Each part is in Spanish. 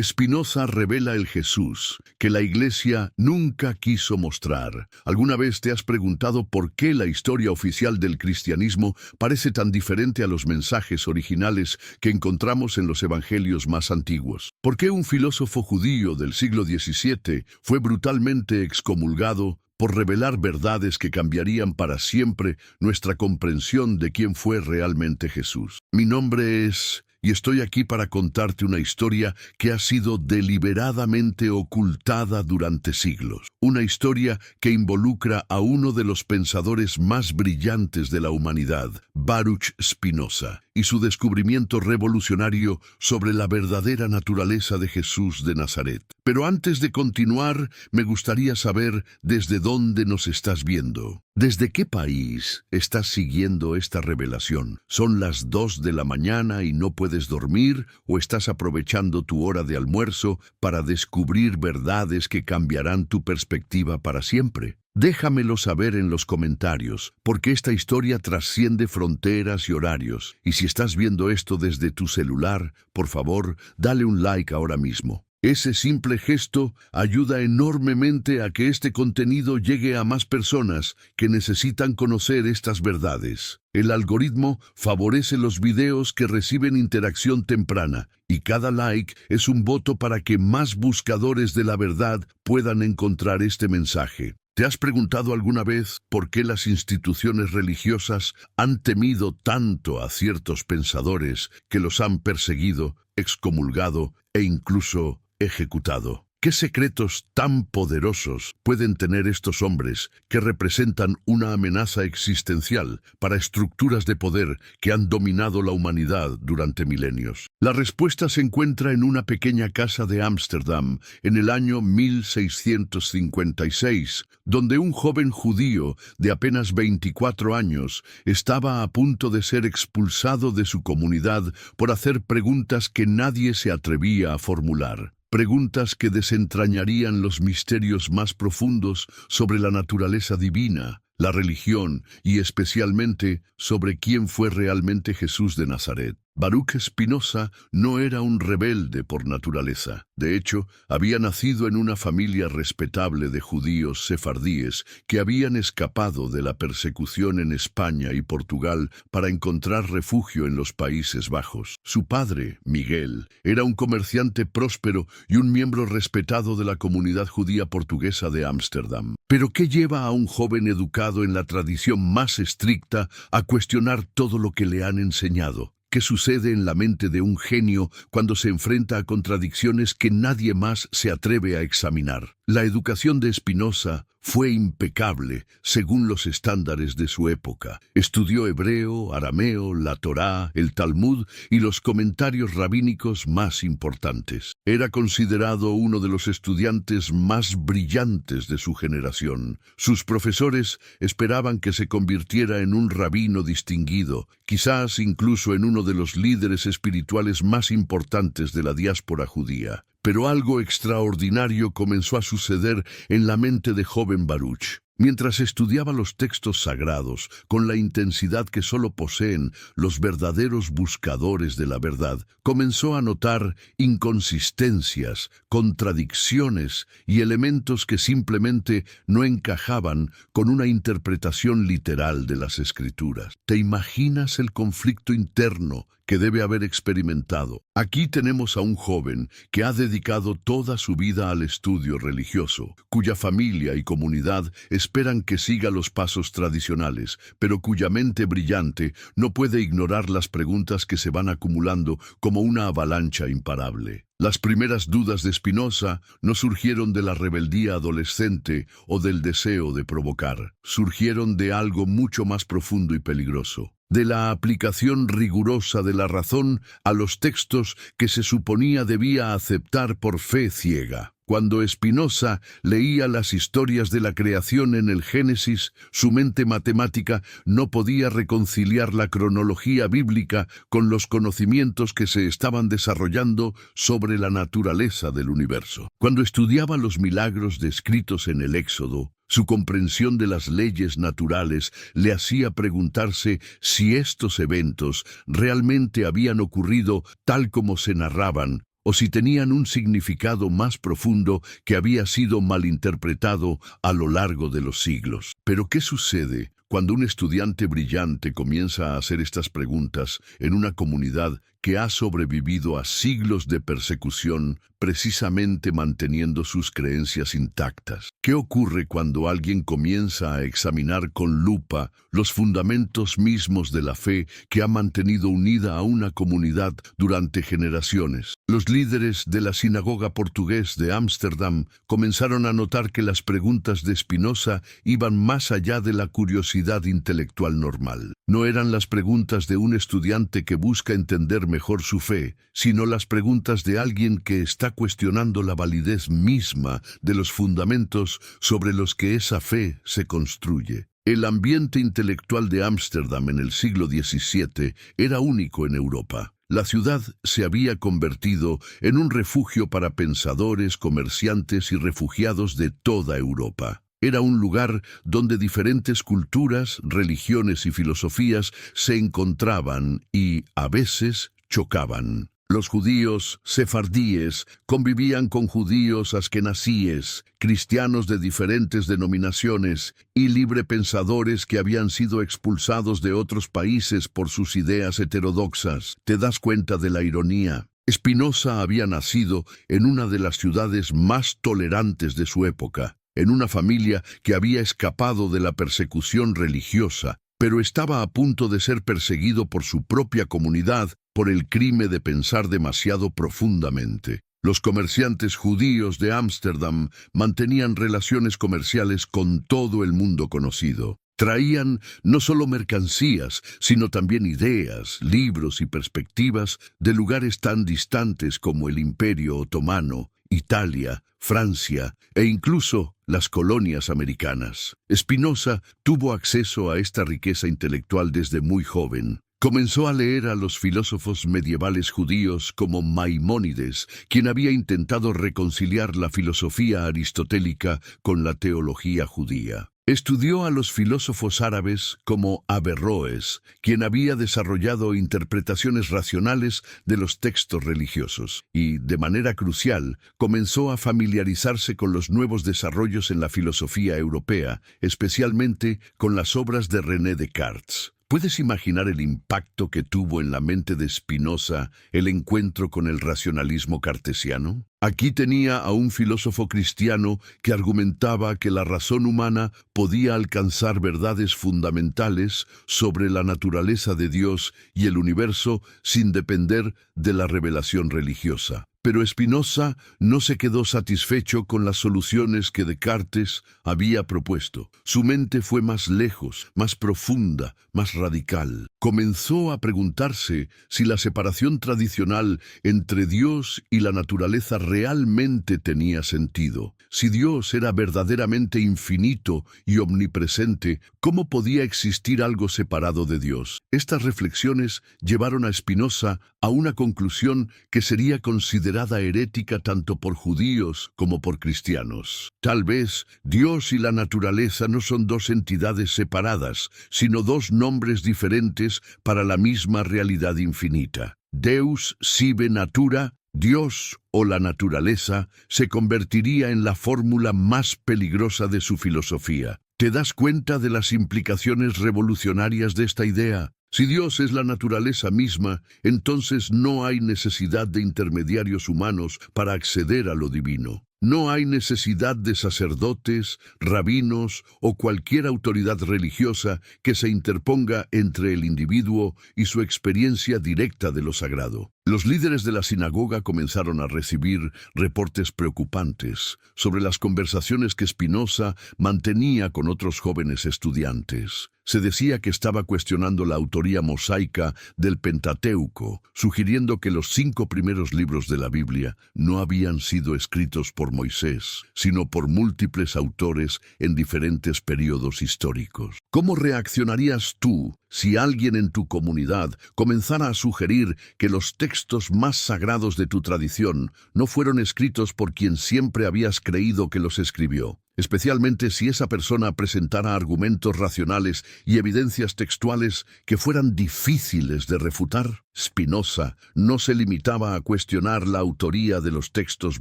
Spinoza revela el Jesús que la Iglesia nunca quiso mostrar. ¿Alguna vez te has preguntado por qué la historia oficial del cristianismo parece tan diferente a los mensajes originales que encontramos en los evangelios más antiguos? ¿Por qué un filósofo judío del siglo XVII fue brutalmente excomulgado por revelar verdades que cambiarían para siempre nuestra comprensión de quién fue realmente Jesús? Mi nombre es... y estoy aquí para contarte una historia que ha sido deliberadamente ocultada durante siglos. Una historia que involucra a uno de los pensadores más brillantes de la humanidad, Baruch Spinoza, y su descubrimiento revolucionario sobre la verdadera naturaleza de Jesús de Nazaret. Pero antes de continuar, me gustaría saber desde dónde nos estás viendo. ¿Desde qué país estás siguiendo esta revelación? ¿Son las 2 de la mañana y no puedes dormir o estás aprovechando tu hora de almuerzo para descubrir verdades que cambiarán tu perspectiva para siempre? Déjamelo saber en los comentarios, porque esta historia trasciende fronteras y horarios. Y si estás viendo esto desde tu celular, por favor, dale un like ahora mismo. Ese simple gesto ayuda enormemente a que este contenido llegue a más personas que necesitan conocer estas verdades. El algoritmo favorece los videos que reciben interacción temprana, y cada like es un voto para que más buscadores de la verdad puedan encontrar este mensaje. ¿Te has preguntado alguna vez por qué las instituciones religiosas han temido tanto a ciertos pensadores que los han perseguido, excomulgado e incluso ejecutado? ¿Qué secretos tan poderosos pueden tener estos hombres que representan una amenaza existencial para estructuras de poder que han dominado la humanidad durante milenios? La respuesta se encuentra en una pequeña casa de Ámsterdam en el año 1656, donde un joven judío de apenas 24 años estaba a punto de ser expulsado de su comunidad por hacer preguntas que nadie se atrevía a formular. Preguntas que desentrañarían los misterios más profundos sobre la naturaleza divina, la religión y especialmente sobre quién fue realmente Jesús de Nazaret. Baruch Spinoza no era un rebelde por naturaleza. De hecho, había nacido en una familia respetable de judíos sefardíes que habían escapado de la persecución en España y Portugal para encontrar refugio en los Países Bajos. Su padre, Miguel, era un comerciante próspero y un miembro respetado de la comunidad judía portuguesa de Ámsterdam. Pero ¿qué lleva a un joven educado en la tradición más estricta a cuestionar todo lo que le han enseñado? ¿Qué sucede en la mente de un genio cuando se enfrenta a contradicciones que nadie más se atreve a examinar? La educación de Spinoza fue impecable según los estándares de su época. Estudió hebreo, arameo, la Torá, el Talmud y los comentarios rabínicos más importantes. Era considerado uno de los estudiantes más brillantes de su generación. Sus profesores esperaban que se convirtiera en un rabino distinguido, quizás incluso en uno de los líderes espirituales más importantes de la diáspora judía. Pero algo extraordinario comenzó a suceder en la mente de joven Baruch. Mientras estudiaba los textos sagrados con la intensidad que solo poseen los verdaderos buscadores de la verdad, comenzó a notar inconsistencias, contradicciones y elementos que simplemente no encajaban con una interpretación literal de las Escrituras. ¿Te imaginas el conflicto interno que debe haber experimentado? Aquí tenemos a un joven que ha dedicado toda su vida al estudio religioso, cuya familia y comunidad esperan que siga los pasos tradicionales, pero cuya mente brillante no puede ignorar las preguntas que se van acumulando como una avalancha imparable. Las primeras dudas de Spinoza no surgieron de la rebeldía adolescente o del deseo de provocar. Surgieron de algo mucho más profundo y peligroso, de la aplicación rigurosa de la razón a los textos que se suponía debía aceptar por fe ciega. Cuando Spinoza leía las historias de la creación en el Génesis, su mente matemática no podía reconciliar la cronología bíblica con los conocimientos que se estaban desarrollando sobre la naturaleza del universo. Cuando estudiaba los milagros descritos en el Éxodo, su comprensión de las leyes naturales le hacía preguntarse si estos eventos realmente habían ocurrido tal como se narraban, o si tenían un significado más profundo que había sido malinterpretado a lo largo de los siglos. Pero ¿qué sucede cuando un estudiante brillante comienza a hacer estas preguntas en una comunidad que ha sobrevivido a siglos de persecución, precisamente manteniendo sus creencias intactas? ¿Qué ocurre cuando alguien comienza a examinar con lupa los fundamentos mismos de la fe que ha mantenido unida a una comunidad durante generaciones? Los líderes de la sinagoga portugués de Ámsterdam comenzaron a notar que las preguntas de Spinoza iban más allá de la curiosidad intelectual normal. No eran las preguntas de un estudiante que busca entender mejor su fe, sino las preguntas de alguien que está cuestionando la validez misma de los fundamentos sobre los que esa fe se construye. El ambiente intelectual de Ámsterdam en el siglo XVII era único en Europa. La ciudad se había convertido en un refugio para pensadores, comerciantes y refugiados de toda Europa. Era un lugar donde diferentes culturas, religiones y filosofías se encontraban y, a veces, chocaban. Los judíos sefardíes convivían con judíos askenazíes, cristianos de diferentes denominaciones y librepensadores que habían sido expulsados de otros países por sus ideas heterodoxas. ¿Te das cuenta de la ironía? Spinoza había nacido en una de las ciudades más tolerantes de su época, en una familia que había escapado de la persecución religiosa, pero estaba a punto de ser perseguido por su propia comunidad por el crimen de pensar demasiado profundamente. Los comerciantes judíos de Ámsterdam mantenían relaciones comerciales con todo el mundo conocido. Traían no solo mercancías, sino también ideas, libros y perspectivas de lugares tan distantes como el Imperio Otomano, Italia, Francia e incluso las colonias americanas. Spinoza tuvo acceso a esta riqueza intelectual desde muy joven. Comenzó a leer a los filósofos medievales judíos como Maimónides, quien había intentado reconciliar la filosofía aristotélica con la teología judía. Estudió a los filósofos árabes como Averroes, quien había desarrollado interpretaciones racionales de los textos religiosos, y, de manera crucial, comenzó a familiarizarse con los nuevos desarrollos en la filosofía europea, especialmente con las obras de René Descartes. ¿Puedes imaginar el impacto que tuvo en la mente de Spinoza el encuentro con el racionalismo cartesiano? Aquí tenía a un filósofo cristiano que argumentaba que la razón humana podía alcanzar verdades fundamentales sobre la naturaleza de Dios y el universo sin depender de la revelación religiosa. Pero Spinoza no se quedó satisfecho con las soluciones que Descartes había propuesto. Su mente fue más lejos, más profunda, más radical. Comenzó a preguntarse si la separación tradicional entre Dios y la naturaleza realmente tenía sentido. Si Dios era verdaderamente infinito y omnipresente, ¿cómo podía existir algo separado de Dios? Estas reflexiones llevaron a Spinoza a una conclusión que sería considerada herética tanto por judíos como por cristianos. Tal vez Dios y la naturaleza no son dos entidades separadas, sino dos nombres diferentes para la misma realidad infinita. Deus sive natura, Dios o la naturaleza, se convertiría en la fórmula más peligrosa de su filosofía. ¿Te das cuenta de las implicaciones revolucionarias de esta idea? Si Dios es la naturaleza misma, entonces no hay necesidad de intermediarios humanos para acceder a lo divino. No hay necesidad de sacerdotes, rabinos o cualquier autoridad religiosa que se interponga entre el individuo y su experiencia directa de lo sagrado. Los líderes de la sinagoga comenzaron a recibir reportes preocupantes sobre las conversaciones que Spinoza mantenía con otros jóvenes estudiantes. Se decía que estaba cuestionando la autoría mosaica del Pentateuco, sugiriendo que los 5 primeros libros de la Biblia no habían sido escritos por Moisés, sino por múltiples autores en diferentes períodos históricos. ¿Cómo reaccionarías tú si alguien en tu comunidad comenzara a sugerir que los textos más sagrados de tu tradición no fueron escritos por quien siempre habías creído que los escribió? Especialmente si esa persona presentara argumentos racionales y evidencias textuales que fueran difíciles de refutar. Spinoza no se limitaba a cuestionar la autoría de los textos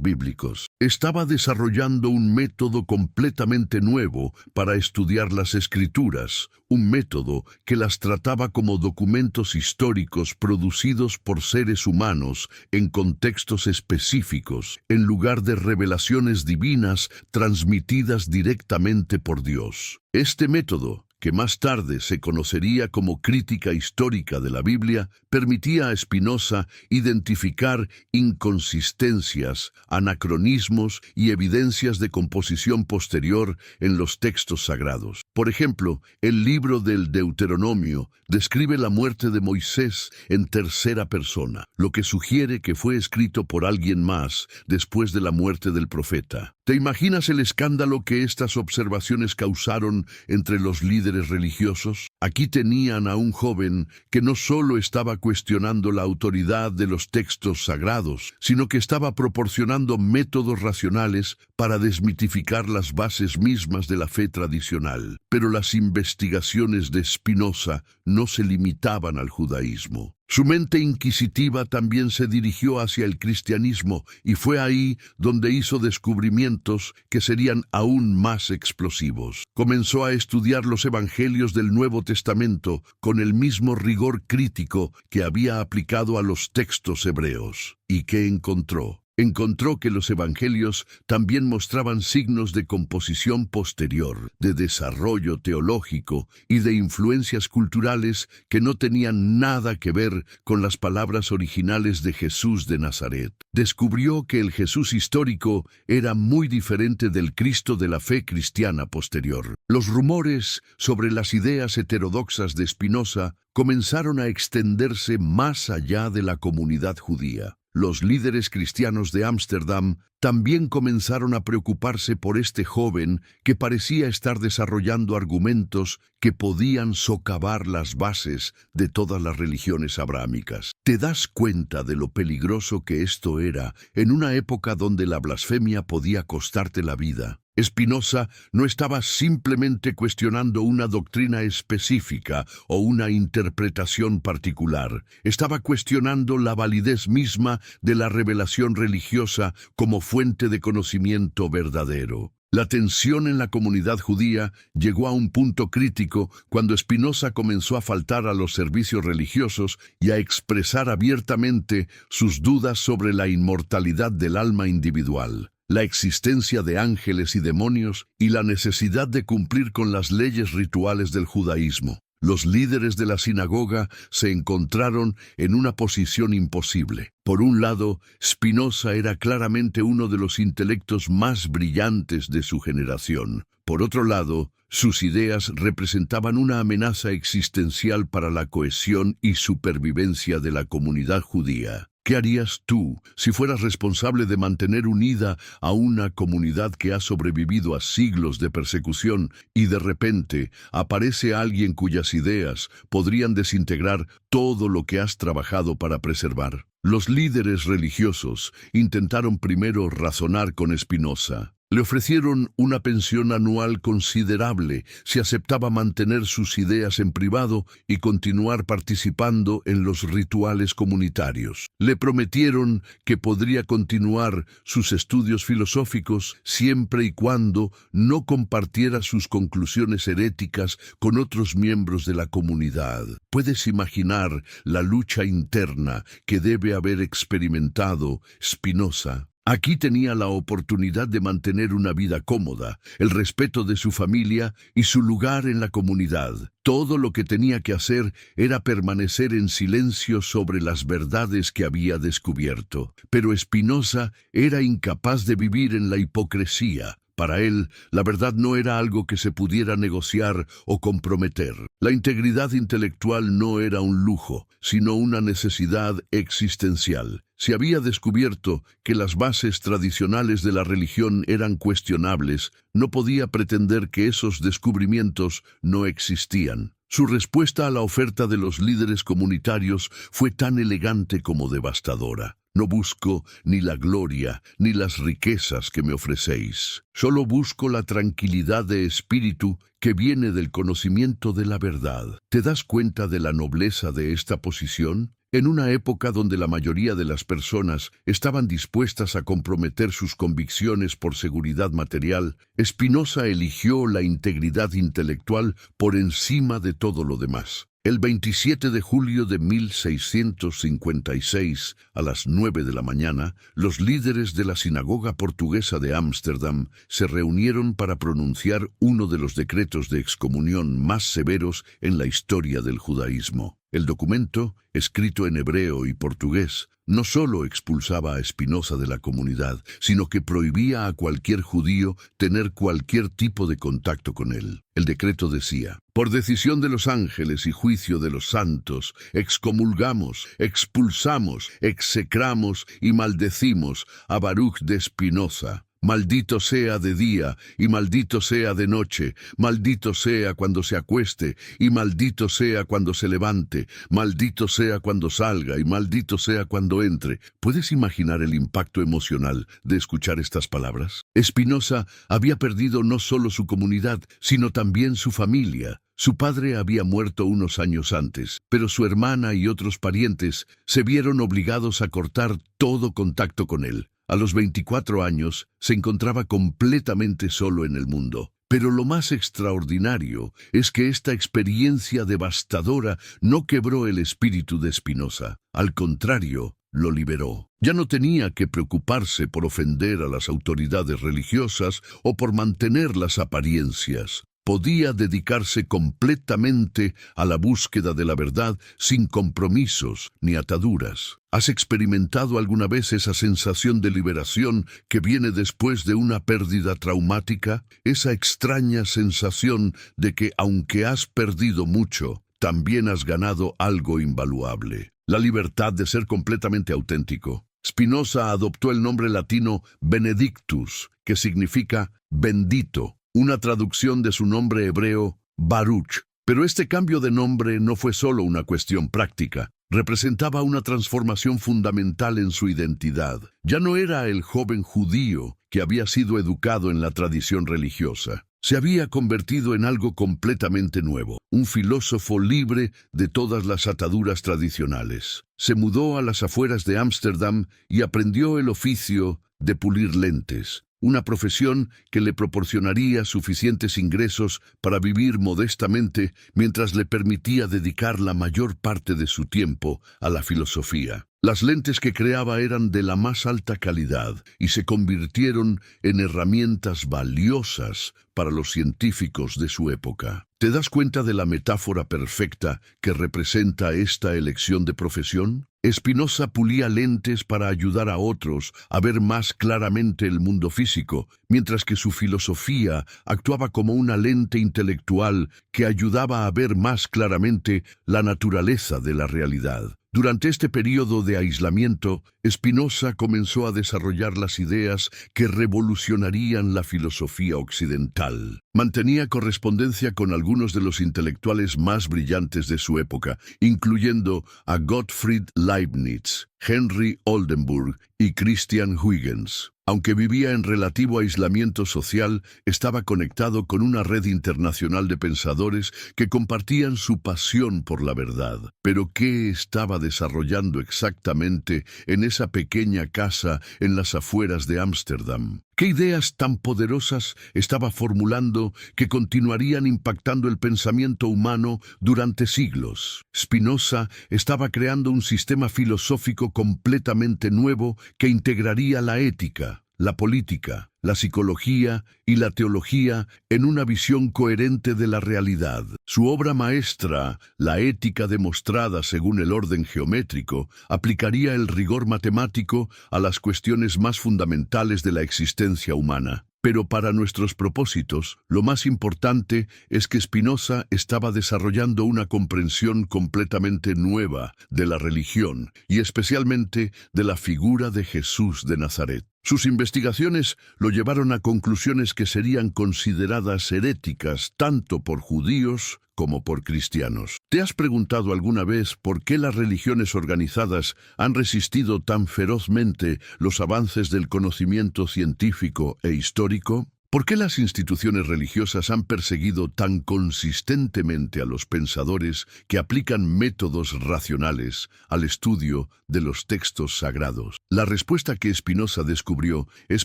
bíblicos. Estaba desarrollando un método completamente nuevo para estudiar las Escrituras, un método que las trataba como documentos históricos producidos por seres humanos en contextos específicos, en lugar de revelaciones divinas transmitidas directamente por Dios. Este método, que más tarde se conocería como crítica histórica de la Biblia, permitía a Spinoza identificar inconsistencias, anacronismos y evidencias de composición posterior en los textos sagrados. Por ejemplo, el libro del Deuteronomio describe la muerte de Moisés en tercera persona, lo que sugiere que fue escrito por alguien más después de la muerte del profeta. ¿Te imaginas el escándalo que estas observaciones causaron entre los líderes religiosos? Aquí tenían a un joven que no solo estaba cuestionando la autoridad de los textos sagrados, sino que estaba proporcionando métodos racionales para desmitificar las bases mismas de la fe tradicional. Pero las investigaciones de Spinoza no se limitaban al judaísmo. Su mente inquisitiva también se dirigió hacia el cristianismo y fue ahí donde hizo descubrimientos que serían aún más explosivos. Comenzó a estudiar los evangelios del Nuevo Testamento con el mismo rigor crítico que había aplicado a los textos hebreos. ¿Y qué encontró? Encontró que los evangelios también mostraban signos de composición posterior, de desarrollo teológico y de influencias culturales que no tenían nada que ver con las palabras originales de Jesús de Nazaret. Descubrió que el Jesús histórico era muy diferente del Cristo de la fe cristiana posterior. Los rumores sobre las ideas heterodoxas de Spinoza comenzaron a extenderse más allá de la comunidad judía. Los líderes cristianos de Ámsterdam también comenzaron a preocuparse por este joven que parecía estar desarrollando argumentos que podían socavar las bases de todas las religiones abrahámicas. ¿Te das cuenta de lo peligroso que esto era en una época donde la blasfemia podía costarte la vida? Spinoza no estaba simplemente cuestionando una doctrina específica o una interpretación particular. Estaba cuestionando la validez misma de la revelación religiosa como fuente de conocimiento verdadero. La tensión en la comunidad judía llegó a un punto crítico cuando Spinoza comenzó a faltar a los servicios religiosos y a expresar abiertamente sus dudas sobre la inmortalidad del alma individual, la existencia de ángeles y demonios y la necesidad de cumplir con las leyes rituales del judaísmo. Los líderes de la sinagoga se encontraron en una posición imposible. Por un lado, Spinoza era claramente uno de los intelectos más brillantes de su generación. Por otro lado, sus ideas representaban una amenaza existencial para la cohesión y supervivencia de la comunidad judía. ¿Qué harías tú si fueras responsable de mantener unida a una comunidad que ha sobrevivido a siglos de persecución y de repente aparece alguien cuyas ideas podrían desintegrar todo lo que has trabajado para preservar? Los líderes religiosos intentaron primero razonar con Spinoza. Le ofrecieron una pensión anual considerable si aceptaba mantener sus ideas en privado y continuar participando en los rituales comunitarios. Le prometieron que podría continuar sus estudios filosóficos siempre y cuando no compartiera sus conclusiones heréticas con otros miembros de la comunidad. ¿Puedes imaginar la lucha interna que debe haber experimentado Spinoza? Aquí tenía la oportunidad de mantener una vida cómoda, el respeto de su familia y su lugar en la comunidad. Todo lo que tenía que hacer era permanecer en silencio sobre las verdades que había descubierto. Pero Spinoza era incapaz de vivir en la hipocresía. Para él, la verdad no era algo que se pudiera negociar o comprometer. La integridad intelectual no era un lujo, sino una necesidad existencial. Se había descubierto que las bases tradicionales de la religión eran cuestionables, no podía pretender que esos descubrimientos no existían. Su respuesta a la oferta de los líderes comunitarios fue tan elegante como devastadora. No busco ni la gloria ni las riquezas que me ofrecéis. Solo busco la tranquilidad de espíritu que viene del conocimiento de la verdad. ¿Te das cuenta de la nobleza de esta posición? En una época donde la mayoría de las personas estaban dispuestas a comprometer sus convicciones por seguridad material, Spinoza eligió la integridad intelectual por encima de todo lo demás. El 27 de julio de 1656, a las 9 de la mañana, los líderes de la sinagoga portuguesa de Ámsterdam se reunieron para pronunciar uno de los decretos de excomunión más severos en la historia del judaísmo. El documento, escrito en hebreo y portugués, no solo expulsaba a Spinoza de la comunidad, sino que prohibía a cualquier judío tener cualquier tipo de contacto con él. El decreto decía: por decisión de los ángeles y juicio de los santos, excomulgamos, expulsamos, execramos y maldecimos a Baruch de Spinoza. Maldito sea de día y maldito sea de noche, maldito sea cuando se acueste y maldito sea cuando se levante, maldito sea cuando salga y maldito sea cuando entre. ¿Puedes imaginar el impacto emocional de escuchar estas palabras? Spinoza había perdido no solo su comunidad, sino también su familia. Su padre había muerto unos años antes, pero su hermana y otros parientes se vieron obligados a cortar todo contacto con él. A los 24 años se encontraba completamente solo en el mundo. Pero lo más extraordinario es que esta experiencia devastadora no quebró el espíritu de Spinoza. Al contrario, lo liberó. Ya no tenía que preocuparse por ofender a las autoridades religiosas o por mantener las apariencias. Podía dedicarse completamente a la búsqueda de la verdad sin compromisos ni ataduras. ¿Has experimentado alguna vez esa sensación de liberación que viene después de una pérdida traumática? Esa extraña sensación de que, aunque has perdido mucho, también has ganado algo invaluable. La libertad de ser completamente auténtico. Spinoza adoptó el nombre latino Benedictus, que significa bendito, una traducción de su nombre hebreo, Baruch. Pero este cambio de nombre no fue solo una cuestión práctica. Representaba una transformación fundamental en su identidad. Ya no era el joven judío que había sido educado en la tradición religiosa. Se había convertido en algo completamente nuevo, un filósofo libre de todas las ataduras tradicionales. Se mudó a las afueras de Ámsterdam y aprendió el oficio de pulir lentes, una profesión que le proporcionaría suficientes ingresos para vivir modestamente mientras le permitía dedicar la mayor parte de su tiempo a la filosofía. Las lentes que creaba eran de la más alta calidad y se convirtieron en herramientas valiosas para los científicos de su época. ¿Te das cuenta de la metáfora perfecta que representa esta elección de profesión? Spinoza pulía lentes para ayudar a otros a ver más claramente el mundo físico, mientras que su filosofía actuaba como una lente intelectual que ayudaba a ver más claramente la naturaleza de la realidad. Durante este periodo de aislamiento, Spinoza comenzó a desarrollar las ideas que revolucionarían la filosofía occidental. Mantenía correspondencia con algunos de los intelectuales más brillantes de su época, incluyendo a Gottfried Leibniz, Henry Oldenburg y Christian Huygens. Aunque vivía en relativo aislamiento social, estaba conectado con una red internacional de pensadores que compartían su pasión por la verdad. Pero ¿qué estaba desarrollando exactamente en esa pequeña casa en las afueras de Ámsterdam? ¿Qué ideas tan poderosas estaba formulando que continuarían impactando el pensamiento humano durante siglos? Spinoza estaba creando un sistema filosófico completamente nuevo que integraría la ética, la política, la psicología y la teología en una visión coherente de la realidad. Su obra maestra, La ética demostrada según el orden geométrico, aplicaría el rigor matemático a las cuestiones más fundamentales de la existencia humana. Pero para nuestros propósitos, lo más importante es que Spinoza estaba desarrollando una comprensión completamente nueva de la religión y especialmente de la figura de Jesús de Nazaret. Sus investigaciones lo llevaron a conclusiones que serían consideradas heréticas tanto por judíos como por cristianos. ¿Te has preguntado alguna vez por qué las religiones organizadas han resistido tan ferozmente los avances del conocimiento científico e histórico? ¿Por qué las instituciones religiosas han perseguido tan consistentemente a los pensadores que aplican métodos racionales al estudio de los textos sagrados? La respuesta que Spinoza descubrió es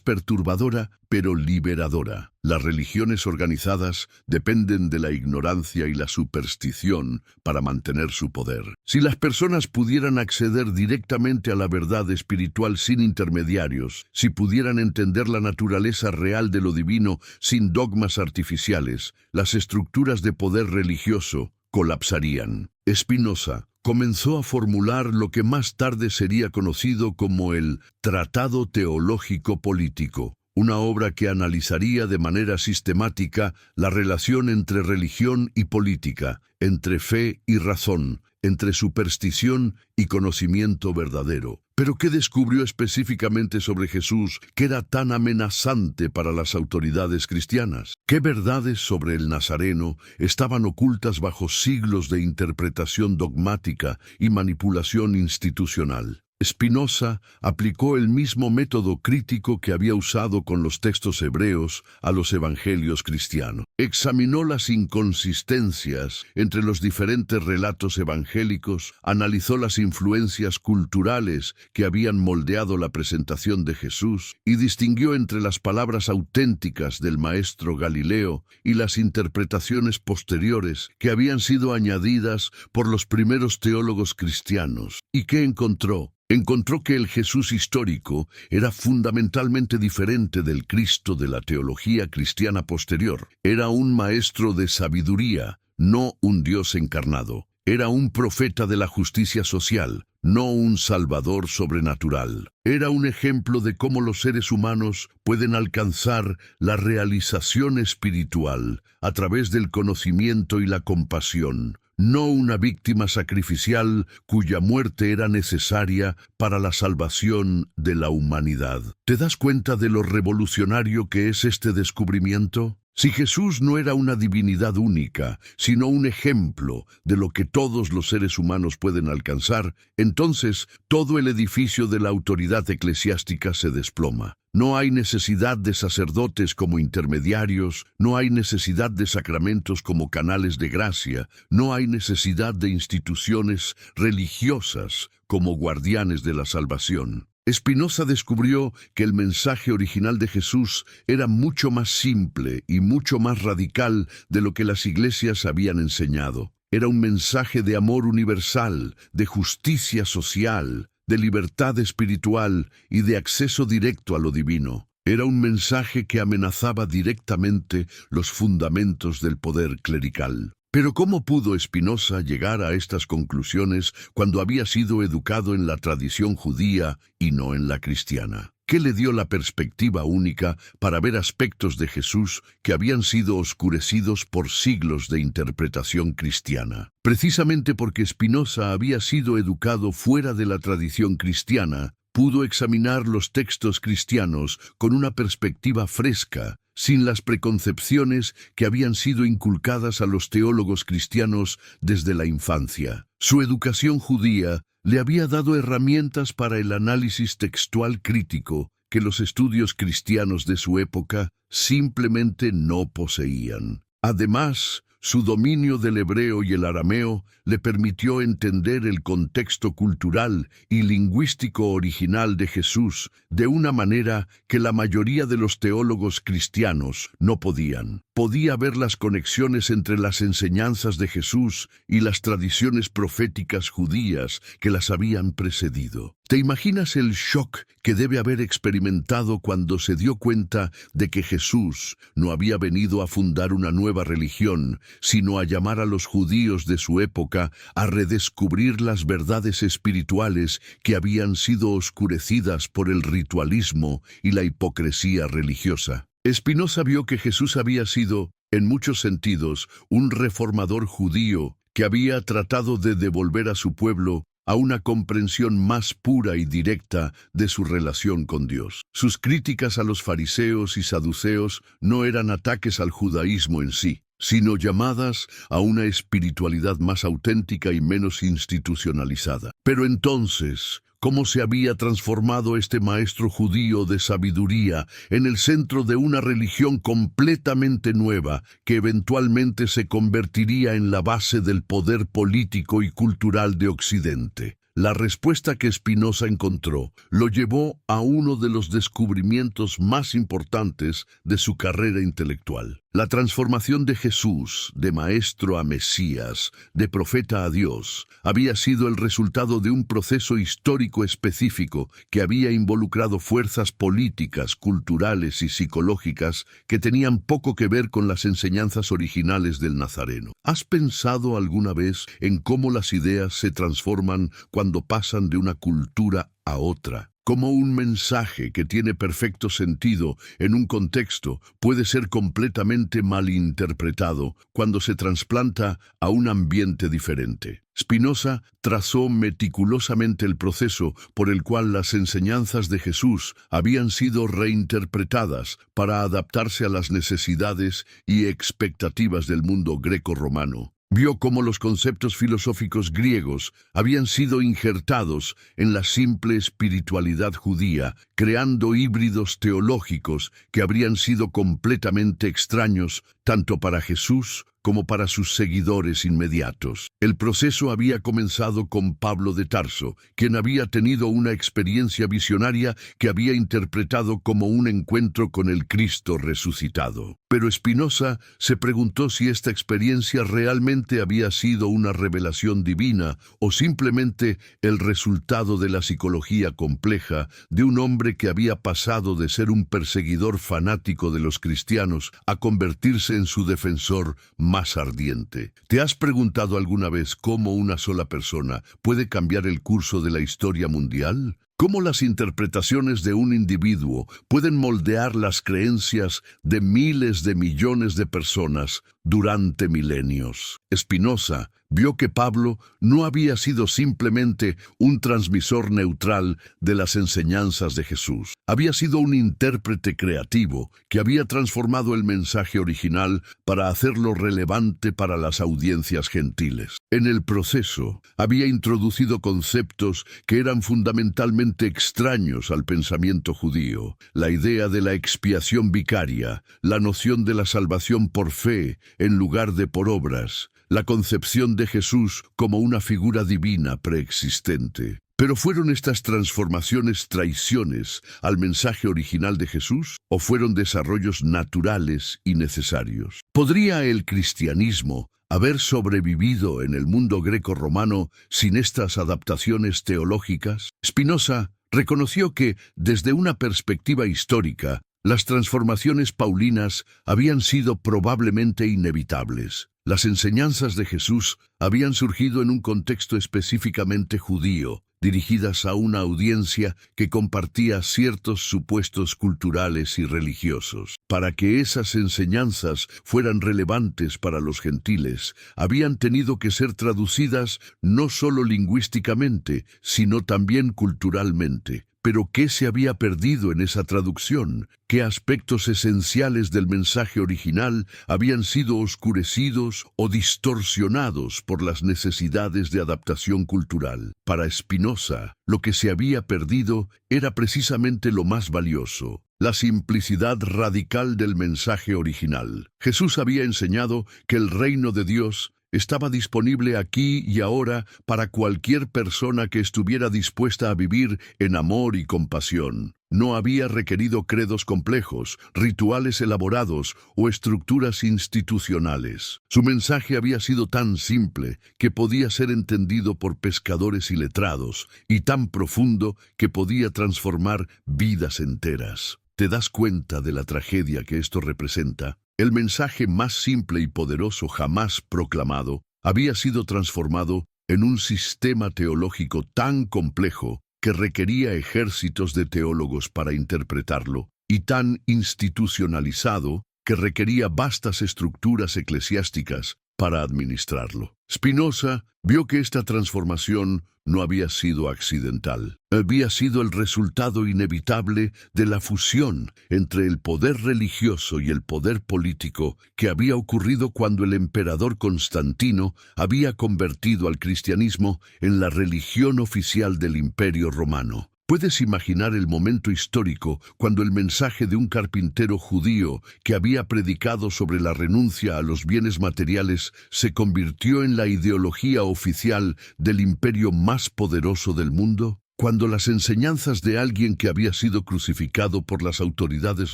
perturbadora, pero liberadora. Las religiones organizadas dependen de la ignorancia y la superstición para mantener su poder. Si las personas pudieran acceder directamente a la verdad espiritual sin intermediarios, si pudieran entender la naturaleza real de lo divino sin dogmas artificiales, las estructuras de poder religioso colapsarían. Spinoza comenzó a formular lo que más tarde sería conocido como el Tratado Teológico Político, una obra que analizaría de manera sistemática la relación entre religión y política, entre fe y razón, entre superstición y conocimiento verdadero. ¿Pero qué descubrió específicamente sobre Jesús que era tan amenazante para las autoridades cristianas? ¿Qué verdades sobre el Nazareno estaban ocultas bajo siglos de interpretación dogmática y manipulación institucional? Spinoza aplicó el mismo método crítico que había usado con los textos hebreos a los evangelios cristianos. Examinó las inconsistencias entre los diferentes relatos evangélicos, analizó las influencias culturales que habían moldeado la presentación de Jesús y distinguió entre las palabras auténticas del maestro Galileo y las interpretaciones posteriores que habían sido añadidas por los primeros teólogos cristianos. ¿Y qué encontró? Encontró que el Jesús histórico era fundamentalmente diferente del Cristo de la teología cristiana posterior. Era un maestro de sabiduría, no un Dios encarnado. Era un profeta de la justicia social, no un salvador sobrenatural. Era un ejemplo de cómo los seres humanos pueden alcanzar la realización espiritual a través del conocimiento y la compasión, no una víctima sacrificial cuya muerte era necesaria para la salvación de la humanidad. ¿Te das cuenta de lo revolucionario que es este descubrimiento? Si Jesús no era una divinidad única, sino un ejemplo de lo que todos los seres humanos pueden alcanzar, entonces todo el edificio de la autoridad eclesiástica se desploma. No hay necesidad de sacerdotes como intermediarios, no hay necesidad de sacramentos como canales de gracia, no hay necesidad de instituciones religiosas como guardianes de la salvación. Spinoza descubrió que el mensaje original de Jesús era mucho más simple y mucho más radical de lo que las iglesias habían enseñado. Era un mensaje de amor universal, de justicia social, de libertad espiritual y de acceso directo a lo divino. Era un mensaje que amenazaba directamente los fundamentos del poder clerical. Pero ¿cómo pudo Spinoza llegar a estas conclusiones cuando había sido educado en la tradición judía y no en la cristiana? ¿Qué le dio la perspectiva única para ver aspectos de Jesús que habían sido oscurecidos por siglos de interpretación cristiana? Precisamente porque Spinoza había sido educado fuera de la tradición cristiana, pudo examinar los textos cristianos con una perspectiva fresca, sin las preconcepciones que habían sido inculcadas a los teólogos cristianos desde la infancia. Su educación judía le había dado herramientas para el análisis textual crítico que los estudios cristianos de su época simplemente no poseían. Además, su dominio del hebreo y el arameo le permitió entender el contexto cultural y lingüístico original de Jesús de una manera que la mayoría de los teólogos cristianos no podían. Podía ver las conexiones entre las enseñanzas de Jesús y las tradiciones proféticas judías que las habían precedido. ¿Te imaginas el shock que debe haber experimentado cuando se dio cuenta de que Jesús no había venido a fundar una nueva religión, sino a llamar a los judíos de su época a redescubrir las verdades espirituales que habían sido oscurecidas por el ritualismo y la hipocresía religiosa? Spinoza vio que Jesús había sido, en muchos sentidos, un reformador judío que había tratado de devolver a su pueblo a una comprensión más pura y directa de su relación con Dios. Sus críticas a los fariseos y saduceos no eran ataques al judaísmo en sí, sino llamadas a una espiritualidad más auténtica y menos institucionalizada. Pero entonces, cómo se había transformado este maestro judío de sabiduría en el centro de una religión completamente nueva que eventualmente se convertiría en la base del poder político y cultural de Occidente. La respuesta que Spinoza encontró lo llevó a uno de los descubrimientos más importantes de su carrera intelectual. La transformación de Jesús, de maestro a Mesías, de profeta a Dios, había sido el resultado de un proceso histórico específico que había involucrado fuerzas políticas, culturales y psicológicas que tenían poco que ver con las enseñanzas originales del Nazareno. ¿Has pensado alguna vez en cómo las ideas se transforman cuando pasan de una cultura a otra? Cómo un mensaje que tiene perfecto sentido en un contexto puede ser completamente malinterpretado cuando se trasplanta a un ambiente diferente. Spinoza trazó meticulosamente el proceso por el cual las enseñanzas de Jesús habían sido reinterpretadas para adaptarse a las necesidades y expectativas del mundo greco-romano. Vio cómo los conceptos filosóficos griegos habían sido injertados en la simple espiritualidad judía, creando híbridos teológicos que habrían sido completamente extraños tanto para Jesús como para sus seguidores inmediatos. El proceso había comenzado con Pablo de Tarso, quien había tenido una experiencia visionaria que había interpretado como un encuentro con el Cristo resucitado. Pero Spinoza se preguntó si esta experiencia realmente había sido una revelación divina o simplemente el resultado de la psicología compleja de un hombre que había pasado de ser un perseguidor fanático de los cristianos a convertirse en su defensor más ardiente. ¿Te has preguntado alguna vez cómo una sola persona puede cambiar el curso de la historia mundial? ¿Cómo las interpretaciones de un individuo pueden moldear las creencias de miles de millones de personas durante milenios? Spinoza vio que Pablo no había sido simplemente un transmisor neutral de las enseñanzas de Jesús. Había sido un intérprete creativo que había transformado el mensaje original para hacerlo relevante para las audiencias gentiles. En el proceso, había introducido conceptos que eran fundamentalmente extraños al pensamiento judío: la idea de la expiación vicaria, la noción de la salvación por fe en lugar de por obras, la concepción de Jesús como una figura divina preexistente. ¿Pero fueron estas transformaciones traiciones al mensaje original de Jesús o fueron desarrollos naturales y necesarios? ¿Podría el cristianismo haber sobrevivido en el mundo greco-romano sin estas adaptaciones teológicas? Spinoza reconoció que, desde una perspectiva histórica, las transformaciones paulinas habían sido probablemente inevitables. Las enseñanzas de Jesús habían surgido en un contexto específicamente judío, dirigidas a una audiencia que compartía ciertos supuestos culturales y religiosos. Para que esas enseñanzas fueran relevantes para los gentiles, habían tenido que ser traducidas no solo lingüísticamente, sino también culturalmente. ¿Pero qué se había perdido en esa traducción? ¿Qué aspectos esenciales del mensaje original habían sido oscurecidos o distorsionados por las necesidades de adaptación cultural? Para Spinoza, lo que se había perdido era precisamente lo más valioso: la simplicidad radical del mensaje original. Jesús había enseñado que el reino de Dios estaba disponible aquí y ahora para cualquier persona que estuviera dispuesta a vivir en amor y compasión. No había requerido credos complejos, rituales elaborados o estructuras institucionales. Su mensaje había sido tan simple que podía ser entendido por pescadores iletrados, y tan profundo que podía transformar vidas enteras. ¿Te das cuenta de la tragedia que esto representa? El mensaje más simple y poderoso jamás proclamado había sido transformado en un sistema teológico tan complejo que requería ejércitos de teólogos para interpretarlo, y tan institucionalizado que requería vastas estructuras eclesiásticas para administrarlo. Spinoza vio que esta transformación no había sido accidental. Había sido el resultado inevitable de la fusión entre el poder religioso y el poder político que había ocurrido cuando el emperador Constantino había convertido al cristianismo en la religión oficial del Imperio Romano. ¿Puedes imaginar el momento histórico cuando el mensaje de un carpintero judío que había predicado sobre la renuncia a los bienes materiales se convirtió en la ideología oficial del imperio más poderoso del mundo? Cuando las enseñanzas de alguien que había sido crucificado por las autoridades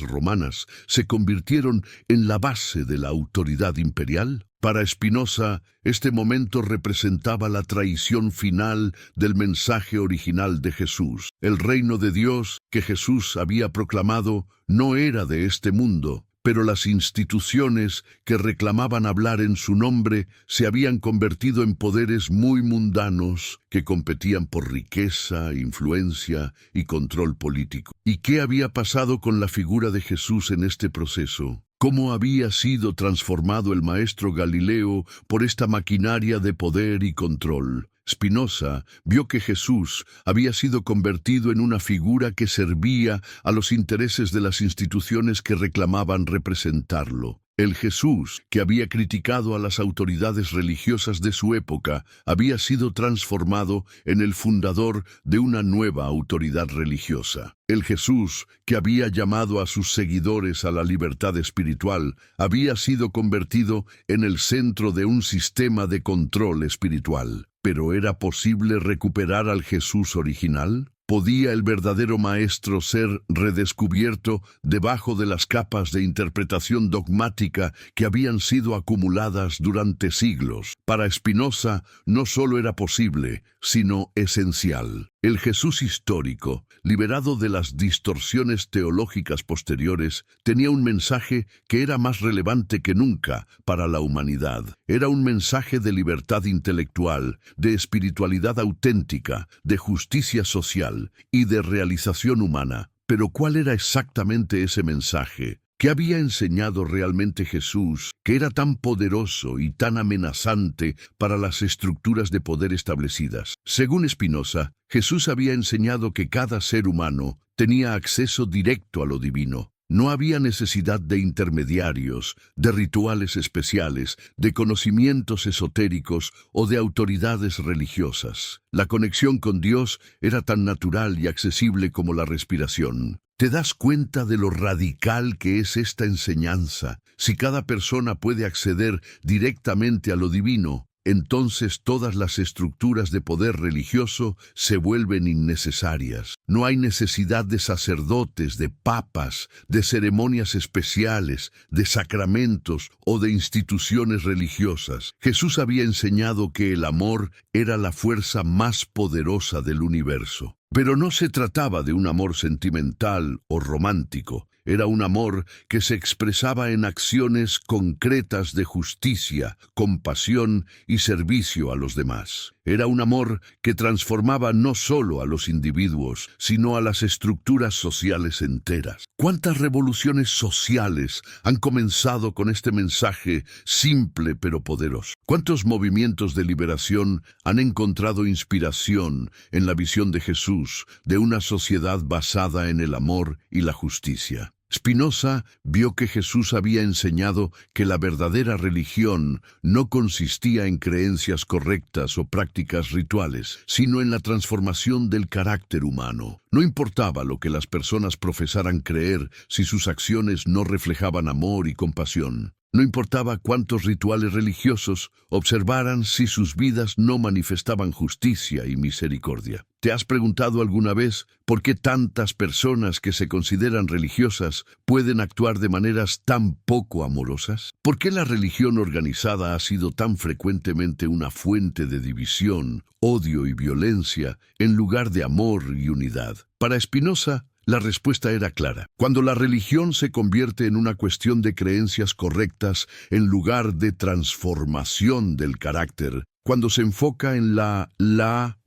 romanas se convirtieron en la base de la autoridad imperial? Para Spinoza, este momento representaba la traición final del mensaje original de Jesús. El reino de Dios que Jesús había proclamado no era de este mundo, pero las instituciones que reclamaban hablar en su nombre se habían convertido en poderes muy mundanos que competían por riqueza, influencia y control político. ¿Y qué había pasado con la figura de Jesús en este proceso? ¿Cómo había sido transformado el maestro Galileo por esta maquinaria de poder y control? Spinoza vio que Jesús había sido convertido en una figura que servía a los intereses de las instituciones que reclamaban representarlo. El Jesús, que había criticado a las autoridades religiosas de su época, había sido transformado en el fundador de una nueva autoridad religiosa. El Jesús, que había llamado a sus seguidores a la libertad espiritual, había sido convertido en el centro de un sistema de control espiritual. ¿Pero era posible recuperar al Jesús original? ¿Podía el verdadero maestro ser redescubierto debajo de las capas de interpretación dogmática que habían sido acumuladas durante siglos? Para Spinoza no solo era posible, sino esencial. El Jesús histórico, liberado de las distorsiones teológicas posteriores, tenía un mensaje que era más relevante que nunca para la humanidad. Era un mensaje de libertad intelectual, de espiritualidad auténtica, de justicia social y de realización humana. Pero ¿cuál era exactamente ese mensaje? ¿Qué había enseñado realmente Jesús, que era tan poderoso y tan amenazante para las estructuras de poder establecidas? Según Spinoza, Jesús había enseñado que cada ser humano tenía acceso directo a lo divino. No había necesidad de intermediarios, de rituales especiales, de conocimientos esotéricos o de autoridades religiosas. La conexión con Dios era tan natural y accesible como la respiración. ¿Te das cuenta de lo radical que es esta enseñanza? Si cada persona puede acceder directamente a lo divino, entonces todas las estructuras de poder religioso se vuelven innecesarias. No hay necesidad de sacerdotes, de papas, de ceremonias especiales, de sacramentos o de instituciones religiosas. Jesús había enseñado que el amor era la fuerza más poderosa del universo. Pero no se trataba de un amor sentimental o romántico. Era un amor que se expresaba en acciones concretas de justicia, compasión y servicio a los demás. Era un amor que transformaba no solo a los individuos, sino a las estructuras sociales enteras. ¿Cuántas revoluciones sociales han comenzado con este mensaje simple pero poderoso? ¿Cuántos movimientos de liberación han encontrado inspiración en la visión de Jesús de una sociedad basada en el amor y la justicia? Spinoza vio que Jesús había enseñado que la verdadera religión no consistía en creencias correctas o prácticas rituales, sino en la transformación del carácter humano. No importaba lo que las personas profesaran creer si sus acciones no reflejaban amor y compasión. No importaba cuántos rituales religiosos observaran si sus vidas no manifestaban justicia y misericordia. ¿Te has preguntado alguna vez por qué tantas personas que se consideran religiosas pueden actuar de maneras tan poco amorosas? ¿Por qué la religión organizada ha sido tan frecuentemente una fuente de división, odio y violencia en lugar de amor y unidad? Para Spinoza, la respuesta era clara. Cuando la religión se convierte en una cuestión de creencias correctas en lugar de transformación del carácter, cuando se enfoca en la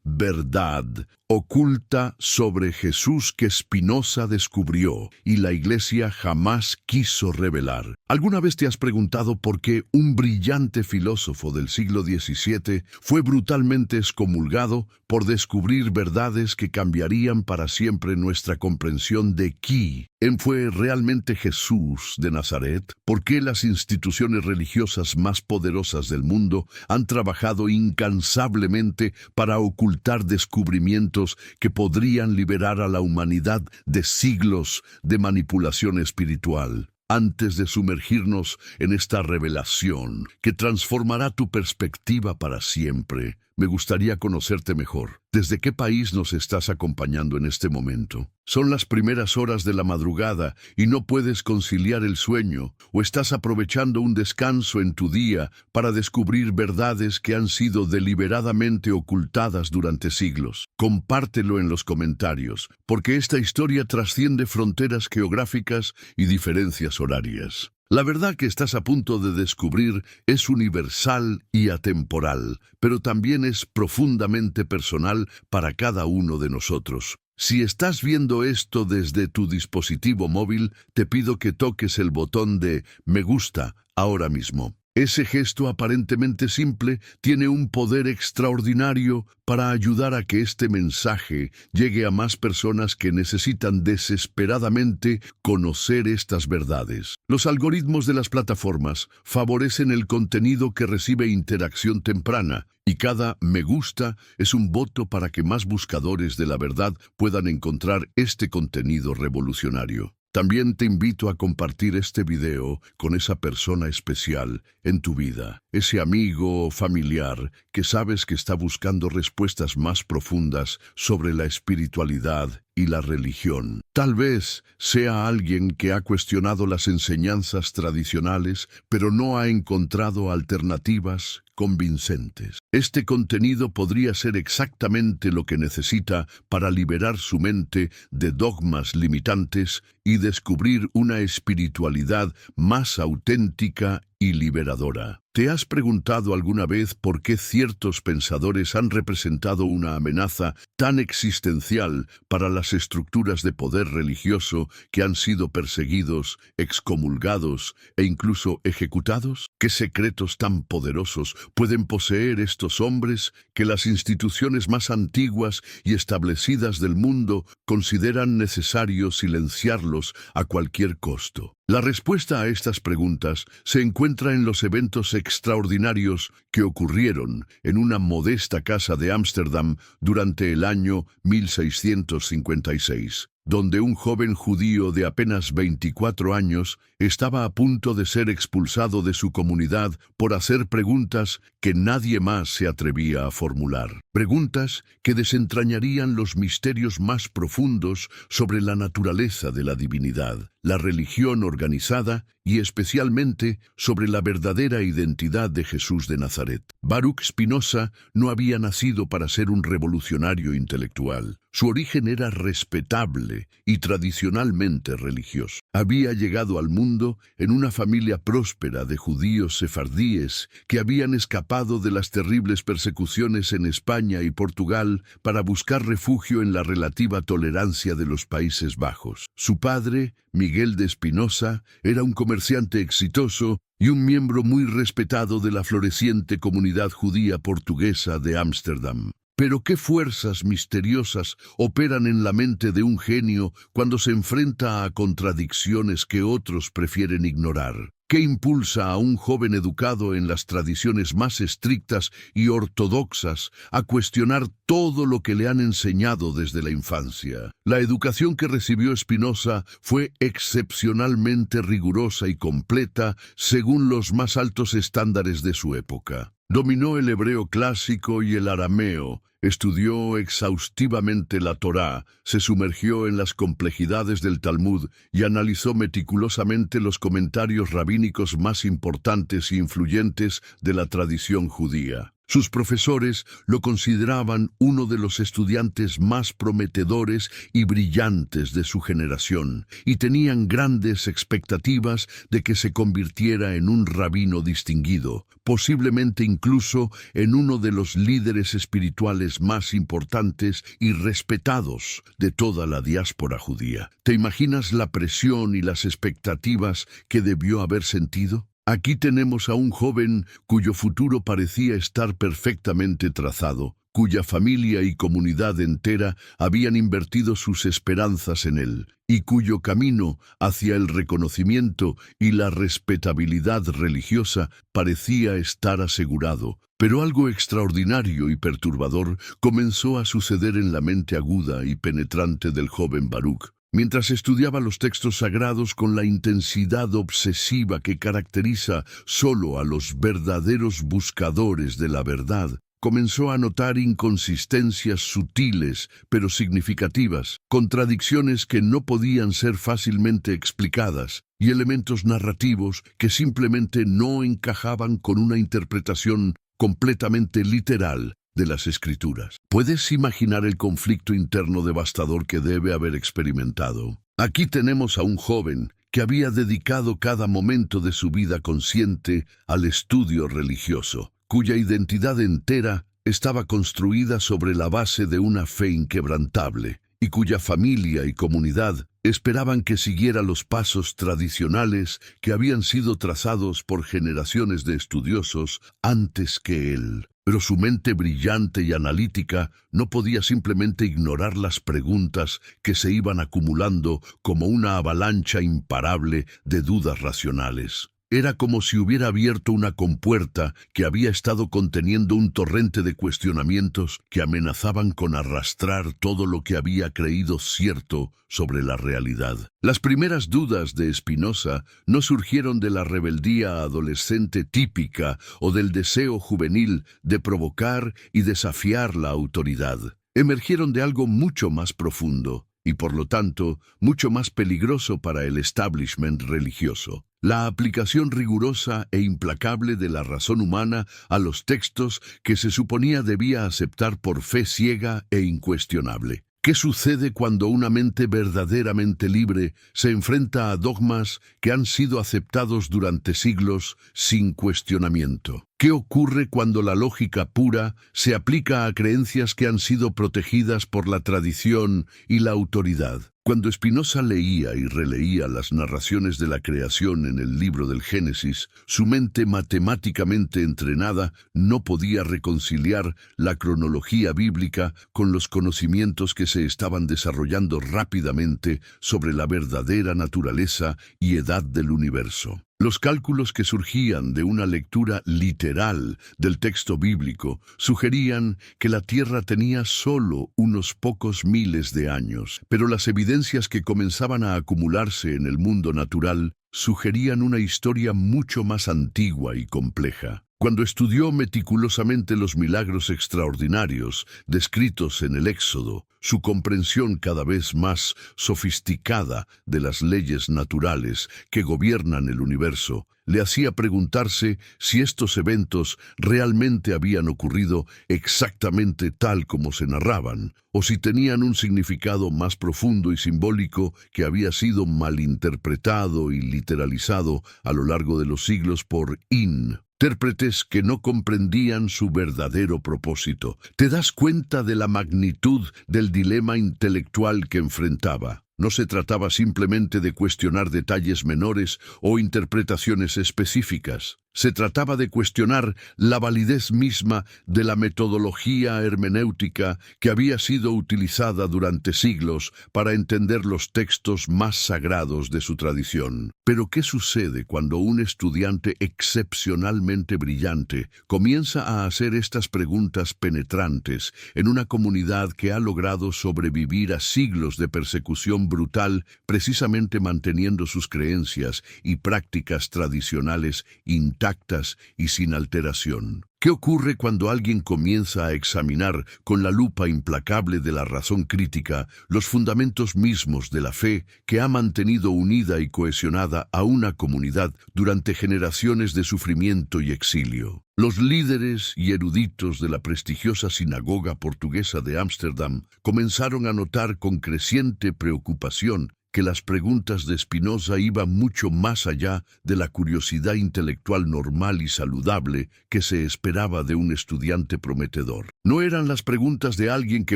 verdad oculta sobre Jesús que Spinoza descubrió y la Iglesia jamás quiso revelar. ¿Alguna vez te has preguntado por qué un brillante filósofo del siglo XVII fue brutalmente excomulgado por descubrir verdades que cambiarían para siempre nuestra comprensión de quién fue realmente Jesús de Nazaret? ¿Por qué las instituciones religiosas más poderosas del mundo han trabajado incansablemente para ocultar descubrimientos que podrían liberar a la humanidad de siglos de manipulación espiritual? Antes de sumergirnos en esta revelación que transformará tu perspectiva para siempre, me gustaría conocerte mejor. ¿Desde qué país nos estás acompañando en este momento? Son las primeras horas de la madrugada y no puedes conciliar el sueño, o estás aprovechando un descanso en tu día para descubrir verdades que han sido deliberadamente ocultadas durante siglos. Compártelo en los comentarios, porque esta historia trasciende fronteras geográficas y diferencias horarias. La verdad que estás a punto de descubrir es universal y atemporal, pero también es profundamente personal para cada uno de nosotros. Si estás viendo esto desde tu dispositivo móvil, te pido que toques el botón de me gusta ahora mismo. Ese gesto aparentemente simple tiene un poder extraordinario para ayudar a que este mensaje llegue a más personas que necesitan desesperadamente conocer estas verdades. Los algoritmos de las plataformas favorecen el contenido que recibe interacción temprana, y cada me gusta es un voto para que más buscadores de la verdad puedan encontrar este contenido revolucionario. También te invito a compartir este video con esa persona especial en tu vida, ese amigo o familiar que sabes que está buscando respuestas más profundas sobre la espiritualidad y la religión. Tal vez sea alguien que ha cuestionado las enseñanzas tradicionales, pero no ha encontrado alternativas convincentes. Este contenido podría ser exactamente lo que necesita para liberar su mente de dogmas limitantes y descubrir una espiritualidad más auténtica y liberadora. ¿Te has preguntado alguna vez por qué ciertos pensadores han representado una amenaza tan existencial para las estructuras de poder religioso que han sido perseguidos, excomulgados e incluso ejecutados? ¿Qué secretos tan poderosos pueden poseer estos hombres que las instituciones más antiguas y establecidas del mundo consideran necesario silenciarlos a cualquier costo? La respuesta a estas preguntas se encuentra en los eventos extraordinarios que ocurrieron en una modesta casa de Ámsterdam durante el año 1656, donde un joven judío de apenas 24 años estaba a punto de ser expulsado de su comunidad por hacer preguntas que nadie más se atrevía a formular. Preguntas que desentrañarían los misterios más profundos sobre la naturaleza de la divinidad, la religión organizada y especialmente sobre la verdadera identidad de Jesús de Nazaret. Baruch Spinoza no había nacido para ser un revolucionario intelectual. Su origen era respetable y tradicionalmente religioso. Había llegado al mundo en una familia próspera de judíos sefardíes que habían escapado de las terribles persecuciones en España y Portugal para buscar refugio en la relativa tolerancia de los Países Bajos. Su padre, Miguel de Spinoza, era un comerciante exitoso y un miembro muy respetado de la floreciente comunidad judía portuguesa de Ámsterdam. Pero ¿qué fuerzas misteriosas operan en la mente de un genio cuando se enfrenta a contradicciones que otros prefieren ignorar? ¿Qué impulsa a un joven educado en las tradiciones más estrictas y ortodoxas a cuestionar todo lo que le han enseñado desde la infancia? La educación que recibió Spinoza fue excepcionalmente rigurosa y completa según los más altos estándares de su época. Dominó el hebreo clásico y el arameo, estudió exhaustivamente la Torá, se sumergió en las complejidades del Talmud y analizó meticulosamente los comentarios rabínicos más importantes e influyentes de la tradición judía. Sus profesores lo consideraban uno de los estudiantes más prometedores y brillantes de su generación, y tenían grandes expectativas de que se convirtiera en un rabino distinguido, posiblemente incluso en uno de los líderes espirituales más importantes y respetados de toda la diáspora judía. ¿Te imaginas la presión y las expectativas que debió haber sentido? Aquí tenemos a un joven cuyo futuro parecía estar perfectamente trazado, cuya familia y comunidad entera habían invertido sus esperanzas en él, y cuyo camino hacia el reconocimiento y la respetabilidad religiosa parecía estar asegurado. Pero algo extraordinario y perturbador comenzó a suceder en la mente aguda y penetrante del joven Baruch. Mientras estudiaba los textos sagrados con la intensidad obsesiva que caracteriza solo a los verdaderos buscadores de la verdad, comenzó a notar inconsistencias sutiles pero significativas, contradicciones que no podían ser fácilmente explicadas y elementos narrativos que simplemente no encajaban con una interpretación completamente literal de las Escrituras. ¿Puedes imaginar el conflicto interno devastador que debe haber experimentado? Aquí tenemos a un joven que había dedicado cada momento de su vida consciente al estudio religioso, cuya identidad entera estaba construida sobre la base de una fe inquebrantable, y cuya familia y comunidad esperaban que siguiera los pasos tradicionales que habían sido trazados por generaciones de estudiosos antes que él. Pero su mente brillante y analítica no podía simplemente ignorar las preguntas que se iban acumulando como una avalancha imparable de dudas racionales. Era como si hubiera abierto una compuerta que había estado conteniendo un torrente de cuestionamientos que amenazaban con arrastrar todo lo que había creído cierto sobre la realidad. Las primeras dudas de Spinoza no surgieron de la rebeldía adolescente típica o del deseo juvenil de provocar y desafiar la autoridad. Emergieron de algo mucho más profundo y, por lo tanto, mucho más peligroso para el establishment religioso. La aplicación rigurosa e implacable de la razón humana a los textos que se suponía debía aceptar por fe ciega e incuestionable. ¿Qué sucede cuando una mente verdaderamente libre se enfrenta a dogmas que han sido aceptados durante siglos sin cuestionamiento? ¿Qué ocurre cuando la lógica pura se aplica a creencias que han sido protegidas por la tradición y la autoridad? Cuando Spinoza leía y releía las narraciones de la creación en el libro del Génesis, su mente matemáticamente entrenada no podía reconciliar la cronología bíblica con los conocimientos que se estaban desarrollando rápidamente sobre la verdadera naturaleza y edad del universo. Los cálculos que surgían de una lectura literal del texto bíblico sugerían que la Tierra tenía solo unos pocos miles de años, pero las evidencias que comenzaban a acumularse en el mundo natural sugerían una historia mucho más antigua y compleja. Cuando estudió meticulosamente los milagros extraordinarios descritos en el Éxodo, su comprensión cada vez más sofisticada de las leyes naturales que gobiernan el universo le hacía preguntarse si estos eventos realmente habían ocurrido exactamente tal como se narraban, o si tenían un significado más profundo y simbólico que había sido malinterpretado y literalizado a lo largo de los siglos por intérpretes que no comprendían su verdadero propósito. ¿Te das cuenta de la magnitud del dilema intelectual que enfrentaba? No se trataba simplemente de cuestionar detalles menores o interpretaciones específicas. Se trataba de cuestionar la validez misma de la metodología hermenéutica que había sido utilizada durante siglos para entender los textos más sagrados de su tradición. Pero ¿qué sucede cuando un estudiante excepcionalmente brillante comienza a hacer estas preguntas penetrantes en una comunidad que ha logrado sobrevivir a siglos de persecución brutal, precisamente manteniendo sus creencias y prácticas tradicionales intactas y sin alteración? ¿Qué ocurre cuando alguien comienza a examinar con la lupa implacable de la razón crítica los fundamentos mismos de la fe que ha mantenido unida y cohesionada a una comunidad durante generaciones de sufrimiento y exilio? Los líderes y eruditos de la prestigiosa sinagoga portuguesa de Ámsterdam comenzaron a notar con creciente preocupación que las preguntas de Spinoza iban mucho más allá de la curiosidad intelectual normal y saludable que se esperaba de un estudiante prometedor. No eran las preguntas de alguien que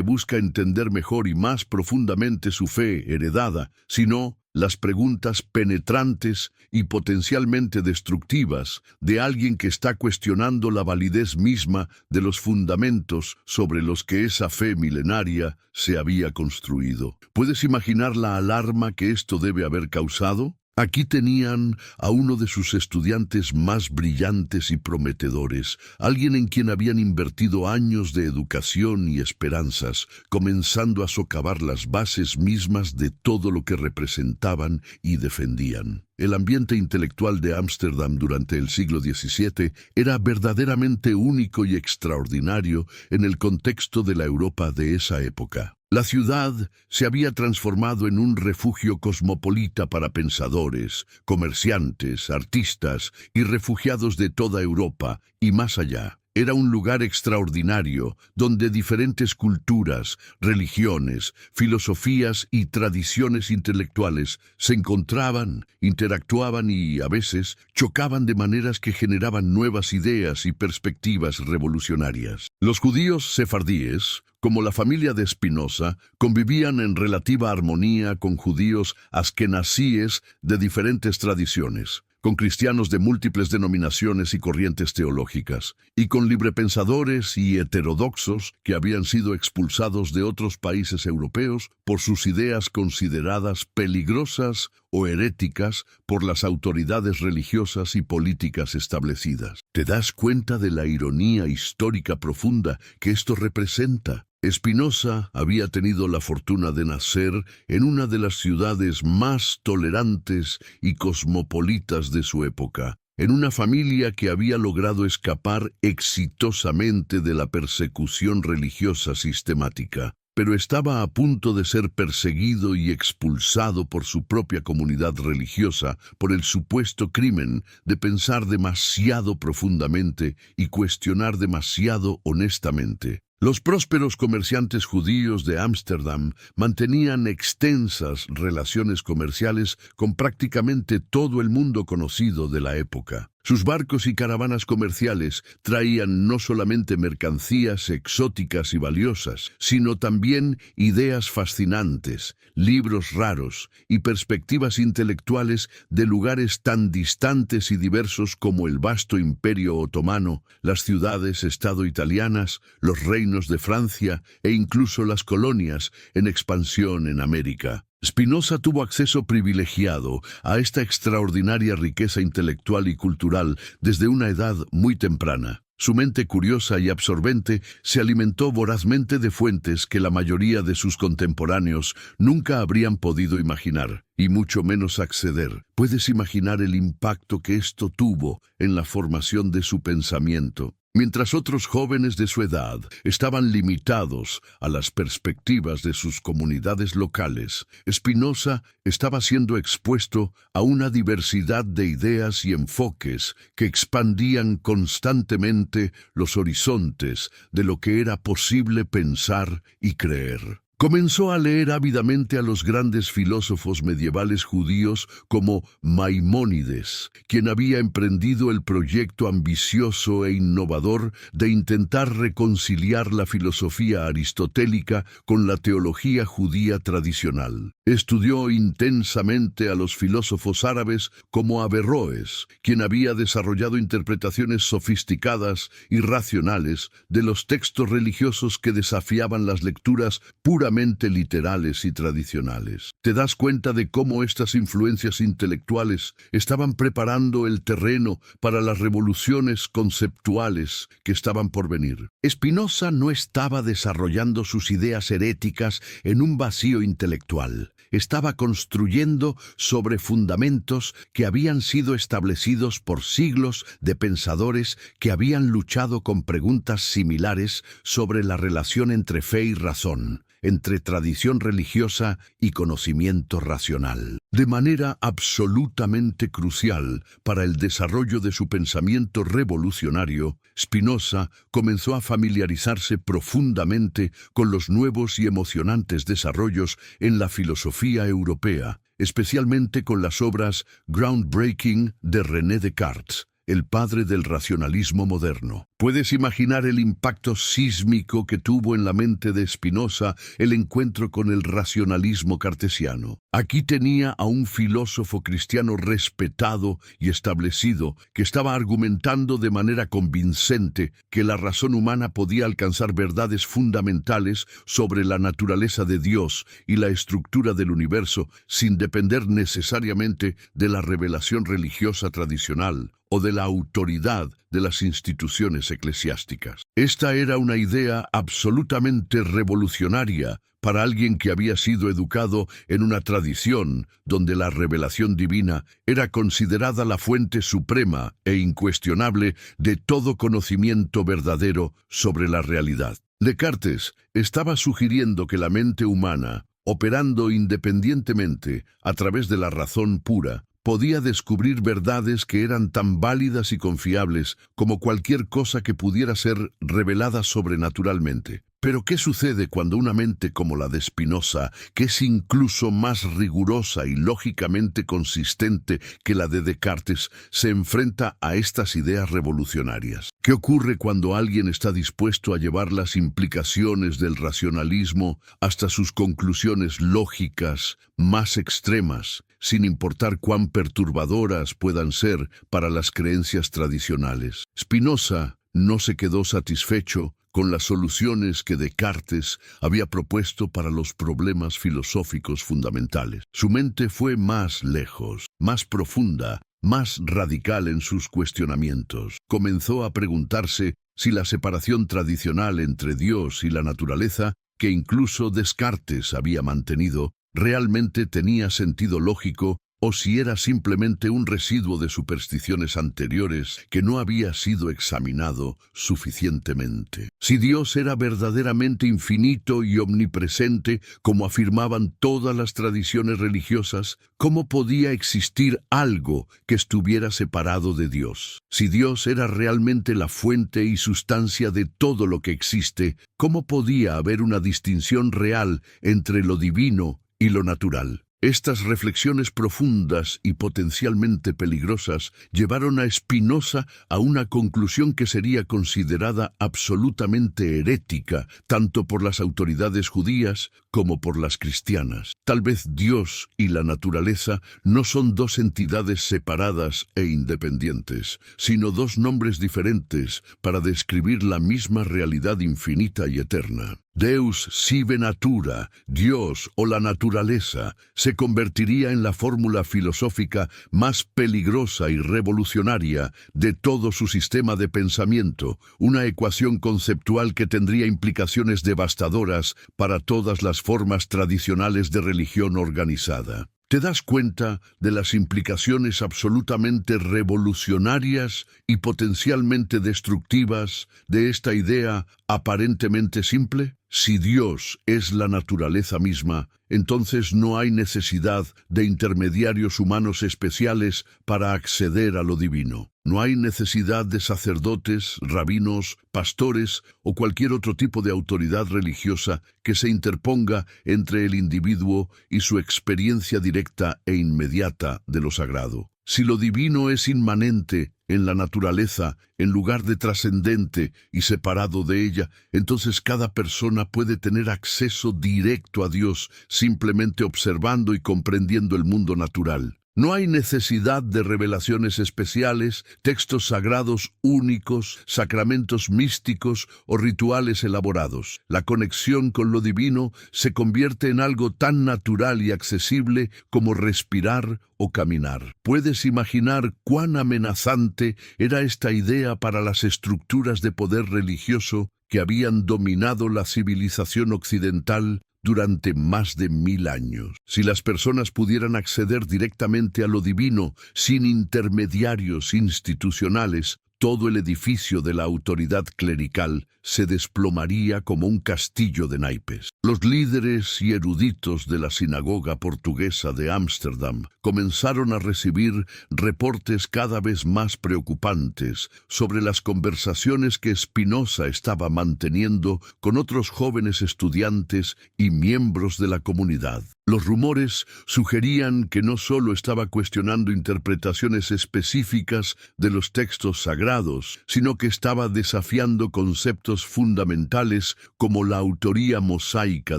busca entender mejor y más profundamente su fe heredada, sino las preguntas penetrantes y potencialmente destructivas de alguien que está cuestionando la validez misma de los fundamentos sobre los que esa fe milenaria se había construido. ¿Puedes imaginar la alarma que esto debe haber causado? Aquí tenían a uno de sus estudiantes más brillantes y prometedores, alguien en quien habían invertido años de educación y esperanzas, comenzando a socavar las bases mismas de todo lo que representaban y defendían. El ambiente intelectual de Ámsterdam durante el siglo XVII era verdaderamente único y extraordinario en el contexto de la Europa de esa época. La ciudad se había transformado en un refugio cosmopolita para pensadores, comerciantes, artistas y refugiados de toda Europa y más allá. Era un lugar extraordinario donde diferentes culturas, religiones, filosofías y tradiciones intelectuales se encontraban, interactuaban y, a veces, chocaban de maneras que generaban nuevas ideas y perspectivas revolucionarias. Los judíos sefardíes, como la familia de Spinoza, convivían en relativa armonía con judíos askenazíes de diferentes tradiciones, con cristianos de múltiples denominaciones y corrientes teológicas, y con librepensadores y heterodoxos que habían sido expulsados de otros países europeos por sus ideas consideradas peligrosas o heréticas por las autoridades religiosas y políticas establecidas. ¿Te das cuenta de la ironía histórica profunda que esto representa? Spinoza había tenido la fortuna de nacer en una de las ciudades más tolerantes y cosmopolitas de su época, en una familia que había logrado escapar exitosamente de la persecución religiosa sistemática, pero estaba a punto de ser perseguido y expulsado por su propia comunidad religiosa por el supuesto crimen de pensar demasiado profundamente y cuestionar demasiado honestamente. Los prósperos comerciantes judíos de Ámsterdam mantenían extensas relaciones comerciales con prácticamente todo el mundo conocido de la época. Sus barcos y caravanas comerciales traían no solamente mercancías exóticas y valiosas, sino también ideas fascinantes, libros raros y perspectivas intelectuales de lugares tan distantes y diversos como el vasto Imperio Otomano, las ciudades-estado italianas, los reinos de Francia e incluso las colonias en expansión en América. Spinoza tuvo acceso privilegiado a esta extraordinaria riqueza intelectual y cultural desde una edad muy temprana. Su mente curiosa y absorbente se alimentó vorazmente de fuentes que la mayoría de sus contemporáneos nunca habrían podido imaginar, y mucho menos acceder. ¿Puedes imaginar el impacto que esto tuvo en la formación de su pensamiento? Mientras otros jóvenes de su edad estaban limitados a las perspectivas de sus comunidades locales, Spinoza estaba siendo expuesto a una diversidad de ideas y enfoques que expandían constantemente los horizontes de lo que era posible pensar y creer. Comenzó a leer ávidamente a los grandes filósofos medievales judíos como Maimónides, quien había emprendido el proyecto ambicioso e innovador de intentar reconciliar la filosofía aristotélica con la teología judía tradicional. Estudió intensamente a los filósofos árabes como Averroes, quien había desarrollado interpretaciones sofisticadas y racionales de los textos religiosos que desafiaban las lecturas puramente literales y tradicionales. ¿Te das cuenta de cómo estas influencias intelectuales estaban preparando el terreno para las revoluciones conceptuales que estaban por venir? Spinoza no estaba desarrollando sus ideas heréticas en un vacío intelectual. estaba construyendo sobre fundamentos que habían sido establecidos por siglos de pensadores que habían luchado con preguntas similares sobre la relación entre fe y razón, entre tradición religiosa y conocimiento racional. De manera absolutamente crucial para el desarrollo de su pensamiento revolucionario, Spinoza comenzó a familiarizarse profundamente con los nuevos y emocionantes desarrollos en la filosofía europea, especialmente con las obras groundbreaking de René Descartes, el padre del racionalismo moderno. ¿Puedes imaginar el impacto sísmico que tuvo en la mente de Spinoza el encuentro con el racionalismo cartesiano? Aquí tenía a un filósofo cristiano respetado y establecido que estaba argumentando de manera convincente que la razón humana podía alcanzar verdades fundamentales sobre la naturaleza de Dios y la estructura del universo sin depender necesariamente de la revelación religiosa tradicional o de la autoridad de las instituciones eclesiásticas. Esta era una idea absolutamente revolucionaria para alguien que había sido educado en una tradición donde la revelación divina era considerada la fuente suprema e incuestionable de todo conocimiento verdadero sobre la realidad. Descartes estaba sugiriendo que la mente humana, operando independientemente a través de la razón pura, podía descubrir verdades que eran tan válidas y confiables como cualquier cosa que pudiera ser revelada sobrenaturalmente. Pero ¿qué sucede cuando una mente como la de Spinoza, que es incluso más rigurosa y lógicamente consistente que la de Descartes, se enfrenta a estas ideas revolucionarias? ¿Qué ocurre cuando alguien está dispuesto a llevar las implicaciones del racionalismo hasta sus conclusiones lógicas más extremas, sin importar cuán perturbadoras puedan ser para las creencias tradicionales? Spinoza no se quedó satisfecho con las soluciones que Descartes había propuesto para los problemas filosóficos fundamentales. Su mente fue más lejos, más profunda, más radical en sus cuestionamientos. Comenzó a preguntarse si la separación tradicional entre Dios y la naturaleza, que incluso Descartes había mantenido, realmente tenía sentido lógico o si era simplemente un residuo de supersticiones anteriores que no había sido examinado suficientemente. Si Dios era verdaderamente infinito y omnipresente, como afirmaban todas las tradiciones religiosas, ¿cómo podía existir algo que estuviera separado de Dios? Si Dios era realmente la fuente y sustancia de todo lo que existe, ¿cómo podía haber una distinción real entre lo divino y lo natural? Estas reflexiones profundas y potencialmente peligrosas llevaron a Spinoza a una conclusión que sería considerada absolutamente herética, tanto por las autoridades judías como por las cristianas. Tal vez Dios y la naturaleza no son dos entidades separadas e independientes, sino dos nombres diferentes para describir la misma realidad infinita y eterna. Deus sive natura, Dios o la naturaleza, se convertiría en la fórmula filosófica más peligrosa y revolucionaria de todo su sistema de pensamiento, una ecuación conceptual que tendría implicaciones devastadoras para todas las formas tradicionales de religión organizada. ¿Te das cuenta de las implicaciones absolutamente revolucionarias y potencialmente destructivas de esta idea aparentemente simple? Si Dios es la naturaleza misma, entonces no hay necesidad de intermediarios humanos especiales para acceder a lo divino. No hay necesidad de sacerdotes, rabinos, pastores o cualquier otro tipo de autoridad religiosa que se interponga entre el individuo y su experiencia directa e inmediata de lo sagrado. Si lo divino es inmanente en la naturaleza, en lugar de trascendente y separado de ella, entonces cada persona puede tener acceso directo a Dios simplemente observando y comprendiendo el mundo natural. No hay necesidad de revelaciones especiales, textos sagrados únicos, sacramentos místicos o rituales elaborados. La conexión con lo divino se convierte en algo tan natural y accesible como respirar o caminar. ¿Puedes imaginar cuán amenazante era esta idea para las estructuras de poder religioso que habían dominado la civilización occidental durante más de 1000 años. Si las personas pudieran acceder directamente a lo divino, sin intermediarios institucionales, todo el edificio de la autoridad clerical se desplomaría como un castillo de naipes. Los líderes y eruditos de la sinagoga portuguesa de Ámsterdam comenzaron a recibir reportes cada vez más preocupantes sobre las conversaciones que Spinoza estaba manteniendo con otros jóvenes estudiantes y miembros de la comunidad. Los rumores sugerían que no solo estaba cuestionando interpretaciones específicas de los textos sagrados, sino que estaba desafiando conceptos fundamentales como la autoría mosaica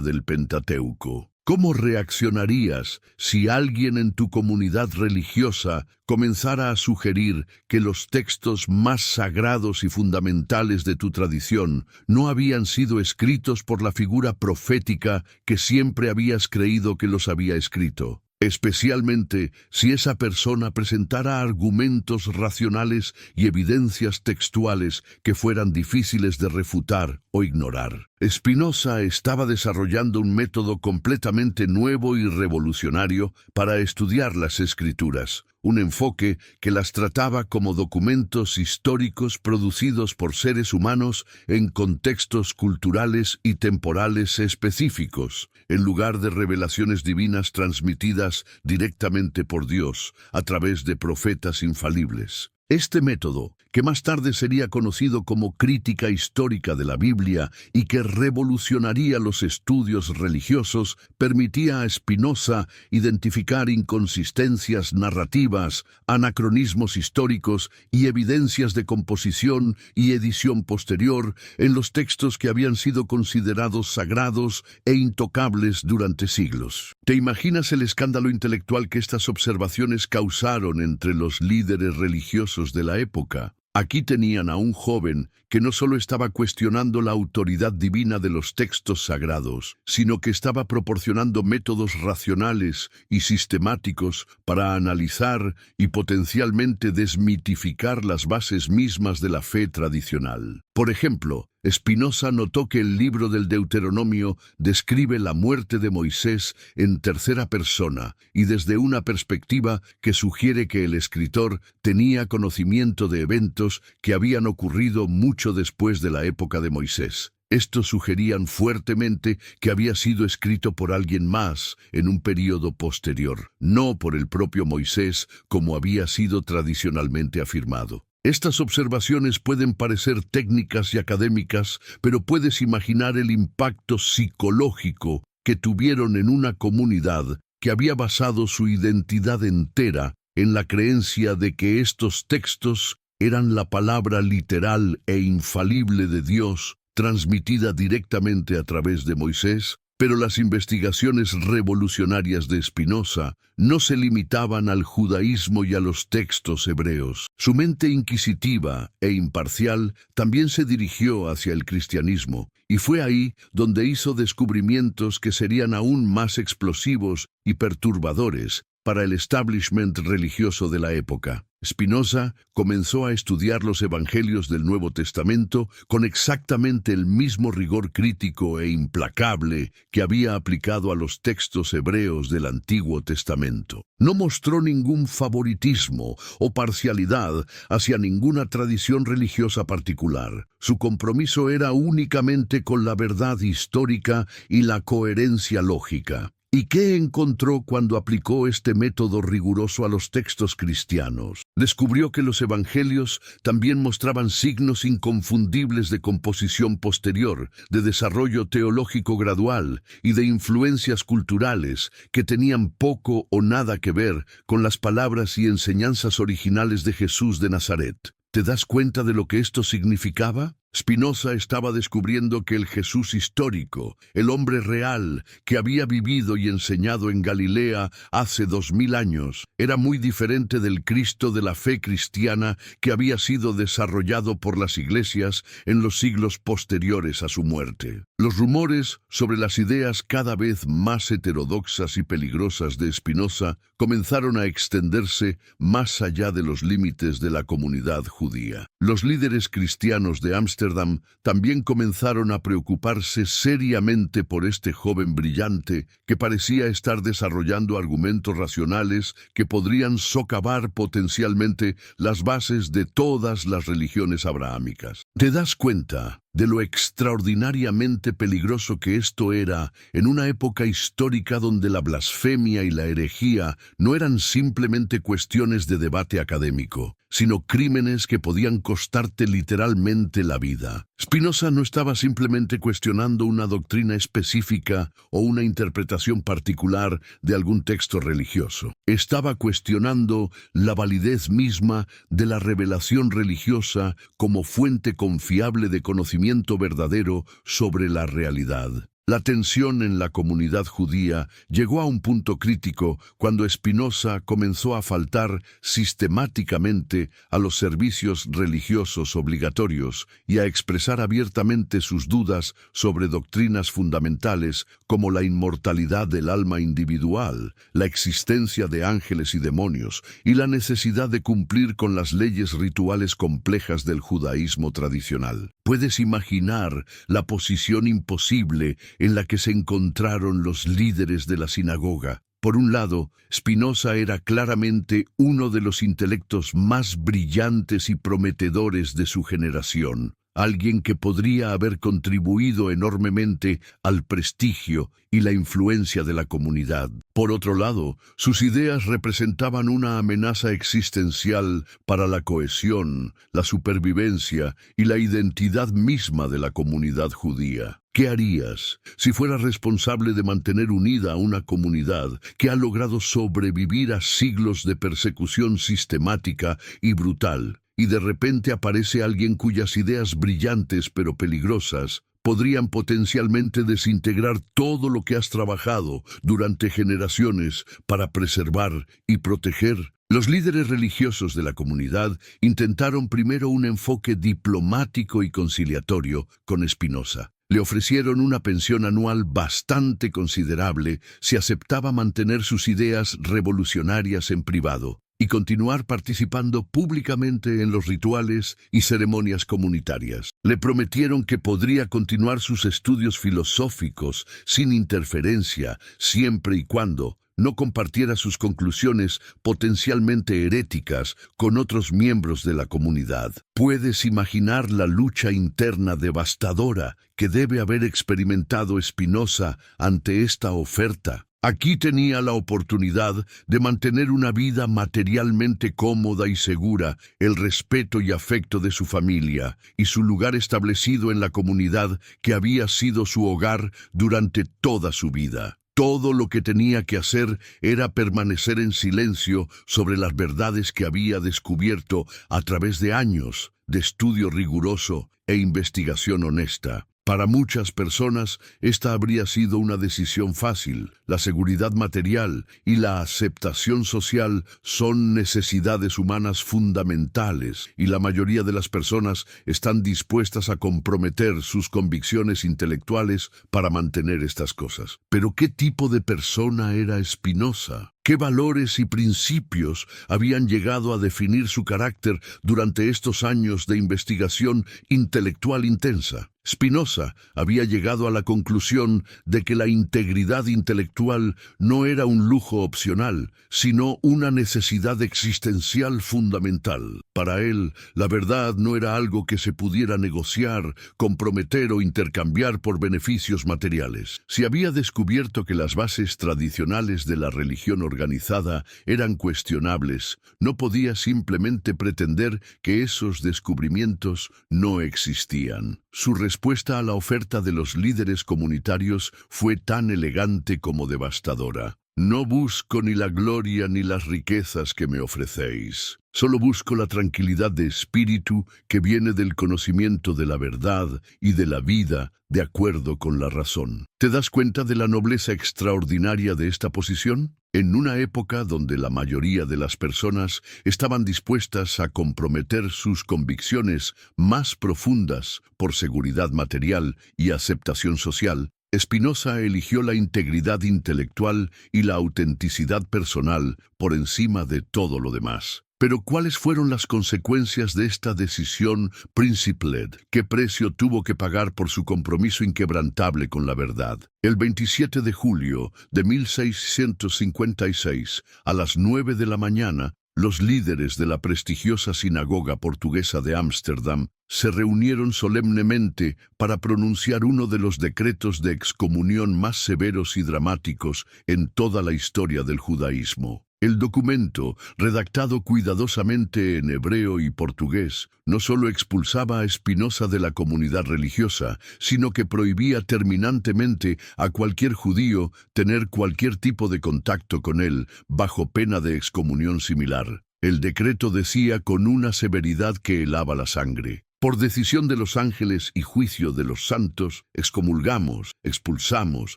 del Pentateuco. ¿Cómo reaccionarías si alguien en tu comunidad religiosa comenzara a sugerir que los textos más sagrados y fundamentales de tu tradición no habían sido escritos por la figura profética que siempre habías creído que los había escrito? Especialmente si esa persona presentara argumentos racionales y evidencias textuales que fueran difíciles de refutar o ignorar. Spinoza estaba desarrollando un método completamente nuevo y revolucionario para estudiar las Escrituras, un enfoque que las trataba como documentos históricos producidos por seres humanos en contextos culturales y temporales específicos, en lugar de revelaciones divinas transmitidas directamente por Dios a través de profetas infalibles. Este método, que más tarde sería conocido como crítica histórica de la Biblia y que revolucionaría los estudios religiosos, permitía a Spinoza identificar inconsistencias narrativas, anacronismos históricos y evidencias de composición y edición posterior en los textos que habían sido considerados sagrados e intocables durante siglos. ¿Te imaginas el escándalo intelectual que estas observaciones causaron entre los líderes religiosos de la época? Aquí tenían a un joven que no solo estaba cuestionando la autoridad divina de los textos sagrados, sino que estaba proporcionando métodos racionales y sistemáticos para analizar y potencialmente desmitificar las bases mismas de la fe tradicional. Por ejemplo, Spinoza notó que el libro del Deuteronomio describe la muerte de Moisés en tercera persona y desde una perspectiva que sugiere que el escritor tenía conocimiento de eventos que habían ocurrido mucho después de la época de Moisés. Estos sugerían fuertemente que había sido escrito por alguien más en un período posterior, no por el propio Moisés como había sido tradicionalmente afirmado. Estas observaciones pueden parecer técnicas y académicas, pero puedes imaginar el impacto psicológico que tuvieron en una comunidad que había basado su identidad entera en la creencia de que estos textos eran la palabra literal e infalible de Dios, transmitida directamente a través de Moisés. Pero las investigaciones revolucionarias de Spinoza no se limitaban al judaísmo y a los textos hebreos. Su mente inquisitiva e imparcial también se dirigió hacia el cristianismo, y fue ahí donde hizo descubrimientos que serían aún más explosivos y perturbadores para el establishment religioso de la época. Spinoza comenzó a estudiar los evangelios del Nuevo Testamento con exactamente el mismo rigor crítico e implacable que había aplicado a los textos hebreos del Antiguo Testamento. No mostró ningún favoritismo o parcialidad hacia ninguna tradición religiosa particular. Su compromiso era únicamente con la verdad histórica y la coherencia lógica. ¿Y qué encontró cuando aplicó este método riguroso a los textos cristianos? Descubrió que los evangelios también mostraban signos inconfundibles de composición posterior, de desarrollo teológico gradual y de influencias culturales que tenían poco o nada que ver con las palabras y enseñanzas originales de Jesús de Nazaret. ¿Te das cuenta de lo que esto significaba? Spinoza estaba descubriendo que el Jesús histórico, el hombre real que había vivido y enseñado en Galilea hace 2000 años, era muy diferente del Cristo de la fe cristiana que había sido desarrollado por las iglesias en los siglos posteriores a su muerte. Los rumores sobre las ideas cada vez más heterodoxas y peligrosas de Spinoza comenzaron a extenderse más allá de los límites de la comunidad judía. Los líderes cristianos de Ámsterdam Ámsterdam también comenzaron a preocuparse seriamente por este joven brillante que parecía estar desarrollando argumentos racionales que podrían socavar potencialmente las bases de todas las religiones abrahámicas. ¿Te das cuenta de lo extraordinariamente peligroso que esto era en una época histórica donde la blasfemia y la herejía no eran simplemente cuestiones de debate académico, sino crímenes que podían costarte literalmente la vida? Spinoza no estaba simplemente cuestionando una doctrina específica o una interpretación particular de algún texto religioso. Estaba cuestionando la validez misma de la revelación religiosa como fuente confiable de conocimiento verdadero sobre la realidad. La tensión en la comunidad judía llegó a un punto crítico cuando Spinoza comenzó a faltar sistemáticamente a los servicios religiosos obligatorios y a expresar abiertamente sus dudas sobre doctrinas fundamentales como la inmortalidad del alma individual, la existencia de ángeles y demonios y la necesidad de cumplir con las leyes rituales complejas del judaísmo tradicional. ¿Puedes imaginar la posición imposible en la que se encontraron los líderes de la sinagoga? Por un lado, Spinoza era claramente uno de los intelectos más brillantes y prometedores de su generación, alguien que podría haber contribuido enormemente al prestigio y la influencia de la comunidad. Por otro lado, sus ideas representaban una amenaza existencial para la cohesión, la supervivencia y la identidad misma de la comunidad judía. ¿Qué harías si fueras responsable de mantener unida a una comunidad que ha logrado sobrevivir a siglos de persecución sistemática y brutal, y de repente aparece alguien cuyas ideas brillantes pero peligrosas podrían potencialmente desintegrar todo lo que has trabajado durante generaciones para preservar y proteger? Los líderes religiosos de la comunidad intentaron primero un enfoque diplomático y conciliatorio con Spinoza. Le ofrecieron una pensión anual bastante considerable si aceptaba mantener sus ideas revolucionarias en privado y continuar participando públicamente en los rituales y ceremonias comunitarias. Le prometieron que podría continuar sus estudios filosóficos sin interferencia, siempre y cuando no compartiera sus conclusiones potencialmente heréticas con otros miembros de la comunidad. ¿Puedes imaginar la lucha interna devastadora que debe haber experimentado Spinoza ante esta oferta? Aquí tenía la oportunidad de mantener una vida materialmente cómoda y segura, el respeto y afecto de su familia, y su lugar establecido en la comunidad que había sido su hogar durante toda su vida. Todo lo que tenía que hacer era permanecer en silencio sobre las verdades que había descubierto a través de años de estudio riguroso e investigación honesta. Para muchas personas, esta habría sido una decisión fácil. La seguridad material y la aceptación social son necesidades humanas fundamentales, y la mayoría de las personas están dispuestas a comprometer sus convicciones intelectuales para mantener estas cosas. Pero ¿qué tipo de persona era Spinoza? ¿Qué valores y principios habían llegado a definir su carácter durante estos años de investigación intelectual intensa? Spinoza había llegado a la conclusión de que la integridad intelectual no era un lujo opcional, sino una necesidad existencial fundamental. Para él, la verdad no era algo que se pudiera negociar, comprometer o intercambiar por beneficios materiales. Si había descubierto que las bases tradicionales de la religión organizada eran cuestionables, no podía simplemente pretender que esos descubrimientos no existían. Su respuesta a la oferta de los líderes comunitarios fue tan elegante como devastadora. No busco ni la gloria ni las riquezas que me ofrecéis. Solo busco la tranquilidad de espíritu que viene del conocimiento de la verdad y de la vida de acuerdo con la razón. ¿Te das cuenta de la nobleza extraordinaria de esta posición? En una época donde la mayoría de las personas estaban dispuestas a comprometer sus convicciones más profundas por seguridad material y aceptación social, Spinoza eligió la integridad intelectual y la autenticidad personal por encima de todo lo demás. Pero ¿cuáles fueron las consecuencias de esta decisión principled? ¿Qué precio tuvo que pagar por su compromiso inquebrantable con la verdad? El 27 de julio de 1656, a las 9 de la mañana, los líderes de la prestigiosa sinagoga portuguesa de Ámsterdam se reunieron solemnemente para pronunciar uno de los decretos de excomunión más severos y dramáticos en toda la historia del judaísmo. El documento, redactado cuidadosamente en hebreo y portugués, no solo expulsaba a Spinoza de la comunidad religiosa, sino que prohibía terminantemente a cualquier judío tener cualquier tipo de contacto con él, bajo pena de excomunión similar. El decreto decía con una severidad que helaba la sangre: por decisión de los ángeles y juicio de los santos, excomulgamos, expulsamos,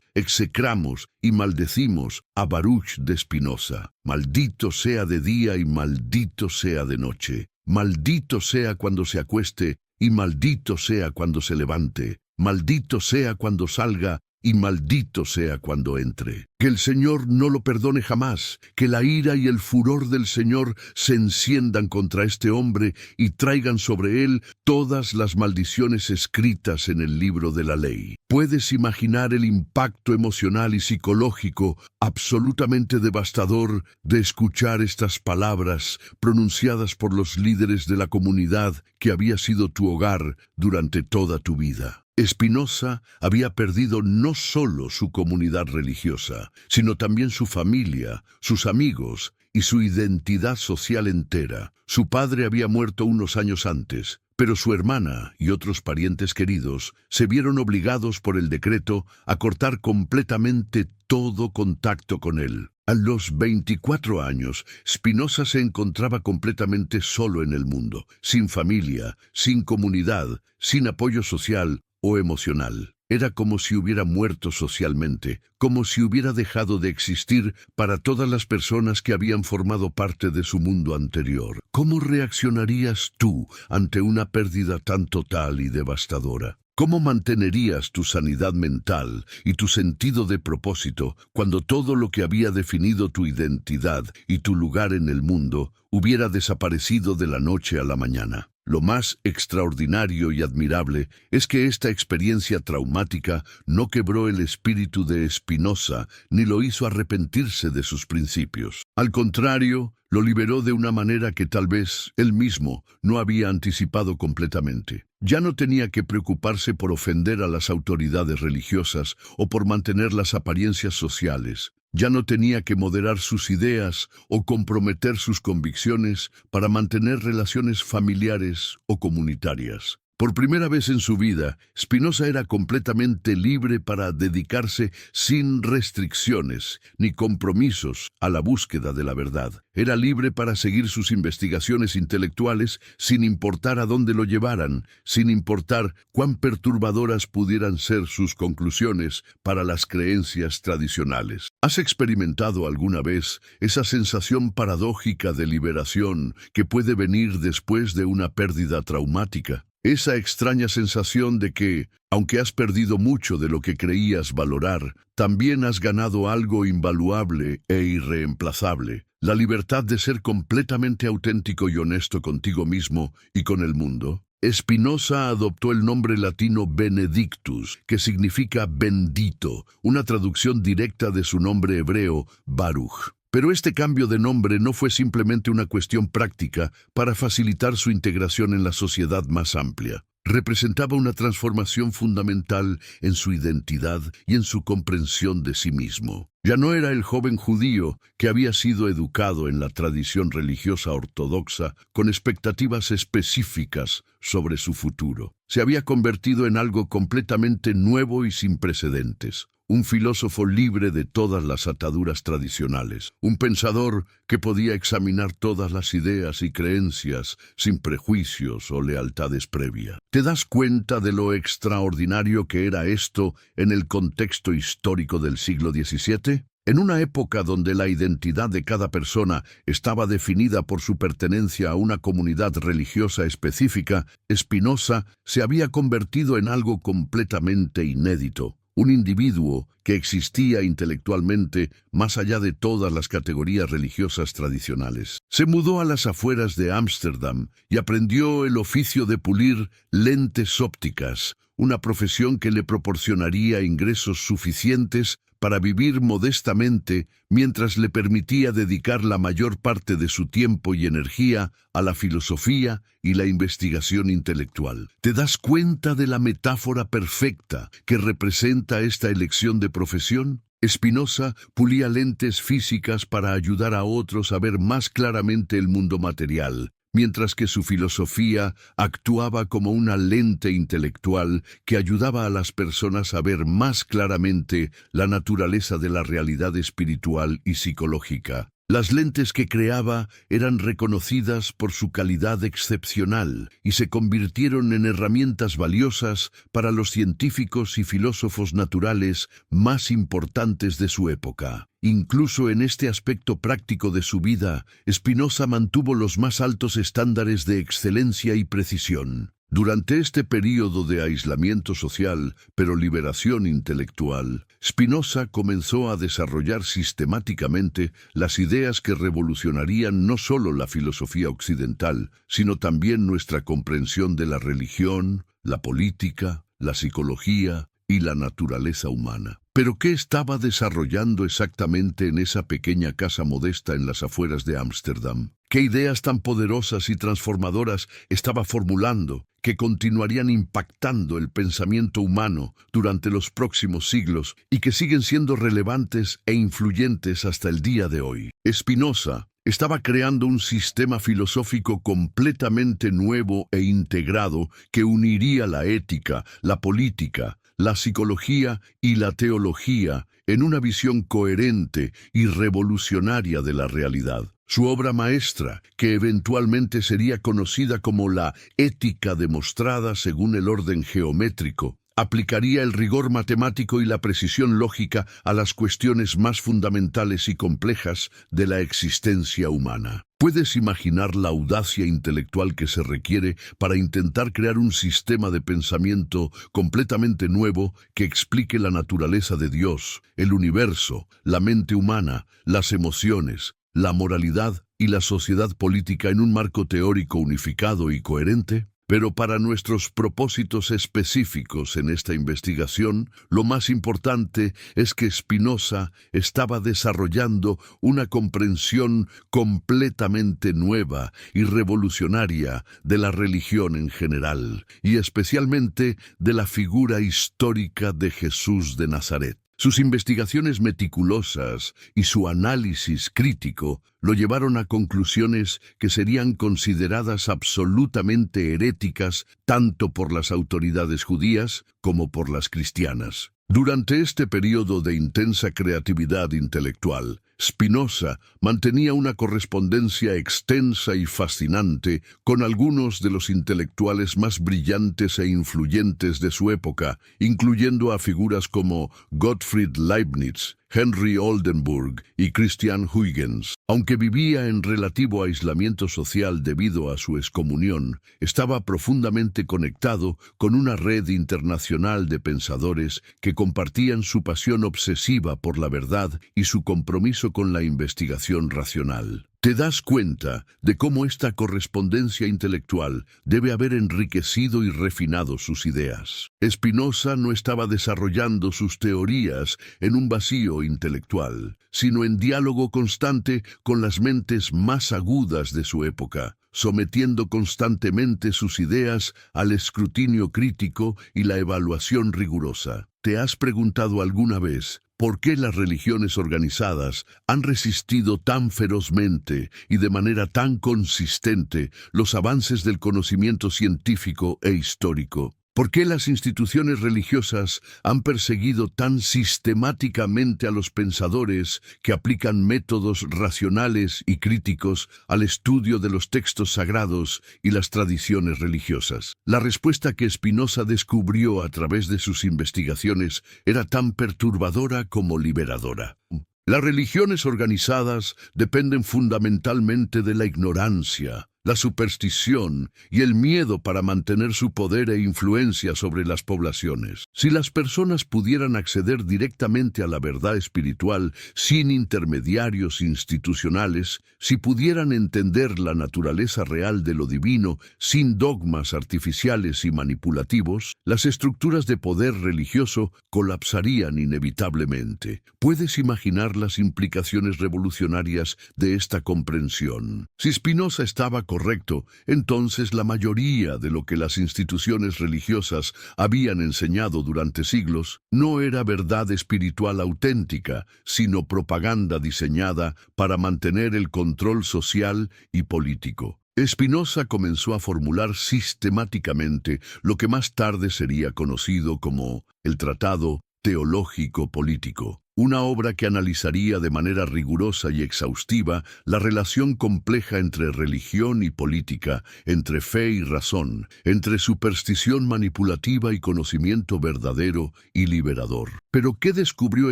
execramos y maldecimos a Baruch de Spinoza. Maldito sea de día y maldito sea de noche. Maldito sea cuando se acueste y maldito sea cuando se levante. Maldito sea cuando salga y maldito sea cuando entre. Que el Señor no lo perdone jamás, que la ira y el furor del Señor se enciendan contra este hombre y traigan sobre él todas las maldiciones escritas en el libro de la ley. ¿Puedes imaginar el impacto emocional y psicológico absolutamente devastador de escuchar estas palabras pronunciadas por los líderes de la comunidad que había sido tu hogar durante toda tu vida? Spinoza había perdido no solo su comunidad religiosa, sino también su familia, sus amigos y su identidad social entera. Su padre había muerto unos años antes, pero su hermana y otros parientes queridos se vieron obligados por el decreto a cortar completamente todo contacto con él. A los 24 años, Spinoza se encontraba completamente solo en el mundo, sin familia, sin comunidad, sin apoyo social o emocional. Era como si hubiera muerto socialmente, como si hubiera dejado de existir para todas las personas que habían formado parte de su mundo anterior. ¿Cómo reaccionarías tú ante una pérdida tan total y devastadora? ¿Cómo mantenerías tu sanidad mental y tu sentido de propósito cuando todo lo que había definido tu identidad y tu lugar en el mundo hubiera desaparecido de la noche a la mañana? Lo más extraordinario y admirable es que esta experiencia traumática no quebró el espíritu de Spinoza ni lo hizo arrepentirse de sus principios. Al contrario, lo liberó de una manera que tal vez él mismo no había anticipado completamente. Ya no tenía que preocuparse por ofender a las autoridades religiosas o por mantener las apariencias sociales. Ya no tenía que moderar sus ideas o comprometer sus convicciones para mantener relaciones familiares o comunitarias. Por primera vez en su vida, Spinoza era completamente libre para dedicarse sin restricciones ni compromisos a la búsqueda de la verdad. Era libre para seguir sus investigaciones intelectuales sin importar a dónde lo llevaran, sin importar cuán perturbadoras pudieran ser sus conclusiones para las creencias tradicionales. ¿Has experimentado alguna vez esa sensación paradójica de liberación que puede venir después de una pérdida traumática? Esa extraña sensación de que, aunque has perdido mucho de lo que creías valorar, también has ganado algo invaluable e irreemplazable: la libertad de ser completamente auténtico y honesto contigo mismo y con el mundo. Spinoza adoptó el nombre latino Benedictus, que significa bendito, una traducción directa de su nombre hebreo, Baruch. Pero este cambio de nombre no fue simplemente una cuestión práctica para facilitar su integración en la sociedad más amplia. Representaba una transformación fundamental en su identidad y en su comprensión de sí mismo. Ya no era el joven judío que había sido educado en la tradición religiosa ortodoxa con expectativas específicas sobre su futuro. Se había convertido en algo completamente nuevo y sin precedentes. Un filósofo libre de todas las ataduras tradicionales, un pensador que podía examinar todas las ideas y creencias sin prejuicios o lealtades previas. ¿Te das cuenta de lo extraordinario que era esto en el contexto histórico del siglo XVII? En una época donde la identidad de cada persona estaba definida por su pertenencia a una comunidad religiosa específica, Spinoza se había convertido en algo completamente inédito. un individuo que existía intelectualmente más allá de todas las categorías religiosas tradicionales. Se mudó a las afueras de Ámsterdam y aprendió el oficio de pulir lentes ópticas, una profesión que le proporcionaría ingresos suficientes para vivir modestamente mientras le permitía dedicar la mayor parte de su tiempo y energía a la filosofía y la investigación intelectual. ¿Te das cuenta de la metáfora perfecta que representa esta elección de profesión? Spinoza pulía lentes físicas para ayudar a otros a ver más claramente el mundo material, mientras que su filosofía actuaba como una lente intelectual que ayudaba a las personas a ver más claramente la naturaleza de la realidad espiritual y psicológica. Las lentes que creaba eran reconocidas por su calidad excepcional y se convirtieron en herramientas valiosas para los científicos y filósofos naturales más importantes de su época. Incluso en este aspecto práctico de su vida, Spinoza mantuvo los más altos estándares de excelencia y precisión. Durante este período de aislamiento social, pero liberación intelectual, Spinoza comenzó a desarrollar sistemáticamente las ideas que revolucionarían no solo la filosofía occidental, sino también nuestra comprensión de la religión, la política, la psicología y la naturaleza humana. ¿Pero qué estaba desarrollando exactamente en esa pequeña casa modesta en las afueras de Ámsterdam? ¿Qué ideas tan poderosas y transformadoras estaba formulando que continuarían impactando el pensamiento humano durante los próximos siglos y que siguen siendo relevantes e influyentes hasta el día de hoy? Spinoza estaba creando un sistema filosófico completamente nuevo e integrado que uniría la ética, la política, la psicología y la teología en una visión coherente y revolucionaria de la realidad. Su obra maestra, que eventualmente sería conocida como la Ética demostrada según el orden geométrico, aplicaría el rigor matemático y la precisión lógica a las cuestiones más fundamentales y complejas de la existencia humana. ¿Puedes imaginar la audacia intelectual que se requiere para intentar crear un sistema de pensamiento completamente nuevo que explique la naturaleza de Dios, el universo, la mente humana, las emociones, la moralidad y la sociedad política en un marco teórico unificado y coherente? Pero para nuestros propósitos específicos en esta investigación, lo más importante es que Spinoza estaba desarrollando una comprensión completamente nueva y revolucionaria de la religión en general, y especialmente de la figura histórica de Jesús de Nazaret. Sus investigaciones meticulosas y su análisis crítico lo llevaron a conclusiones que serían consideradas absolutamente heréticas tanto por las autoridades judías como por las cristianas. Durante este periodo de intensa creatividad intelectual, Spinoza mantenía una correspondencia extensa y fascinante con algunos de los intelectuales más brillantes e influyentes de su época, incluyendo a figuras como Gottfried Leibniz, Henry Oldenburg y Christian Huygens. Aunque vivía en relativo aislamiento social debido a su excomunión, estaba profundamente conectado con una red internacional de pensadores que compartían su pasión obsesiva por la verdad y su compromiso con la investigación racional. ¿Te das cuenta de cómo esta correspondencia intelectual debe haber enriquecido y refinado sus ideas? Spinoza no estaba desarrollando sus teorías en un vacío intelectual, sino en diálogo constante con las mentes más agudas de su época, sometiendo constantemente sus ideas al escrutinio crítico y la evaluación rigurosa. ¿Te has preguntado alguna vez por qué las religiones organizadas han resistido tan ferozmente y de manera tan consistente los avances del conocimiento científico e histórico? ¿Por qué las instituciones religiosas han perseguido tan sistemáticamente a los pensadores que aplican métodos racionales y críticos al estudio de los textos sagrados y las tradiciones religiosas? La respuesta que Spinoza descubrió a través de sus investigaciones era tan perturbadora como liberadora. Las religiones organizadas dependen fundamentalmente de la ignorancia, la superstición y el miedo para mantener su poder e influencia sobre las poblaciones. Si las personas pudieran acceder directamente a la verdad espiritual sin intermediarios institucionales, si pudieran entender la naturaleza real de lo divino sin dogmas artificiales y manipulativos, las estructuras de poder religioso colapsarían inevitablemente. ¿Puedes imaginar las implicaciones revolucionarias de esta comprensión? Si Spinoza estaba correcto, entonces la mayoría de lo que las instituciones religiosas habían enseñado durante siglos no era verdad espiritual auténtica, sino propaganda diseñada para mantener el control social y político. Spinoza comenzó a formular sistemáticamente lo que más tarde sería conocido como el Tratado Teológico Político, una obra que analizaría de manera rigurosa y exhaustiva la relación compleja entre religión y política, entre fe y razón, entre superstición manipulativa y conocimiento verdadero y liberador. Pero ¿qué descubrió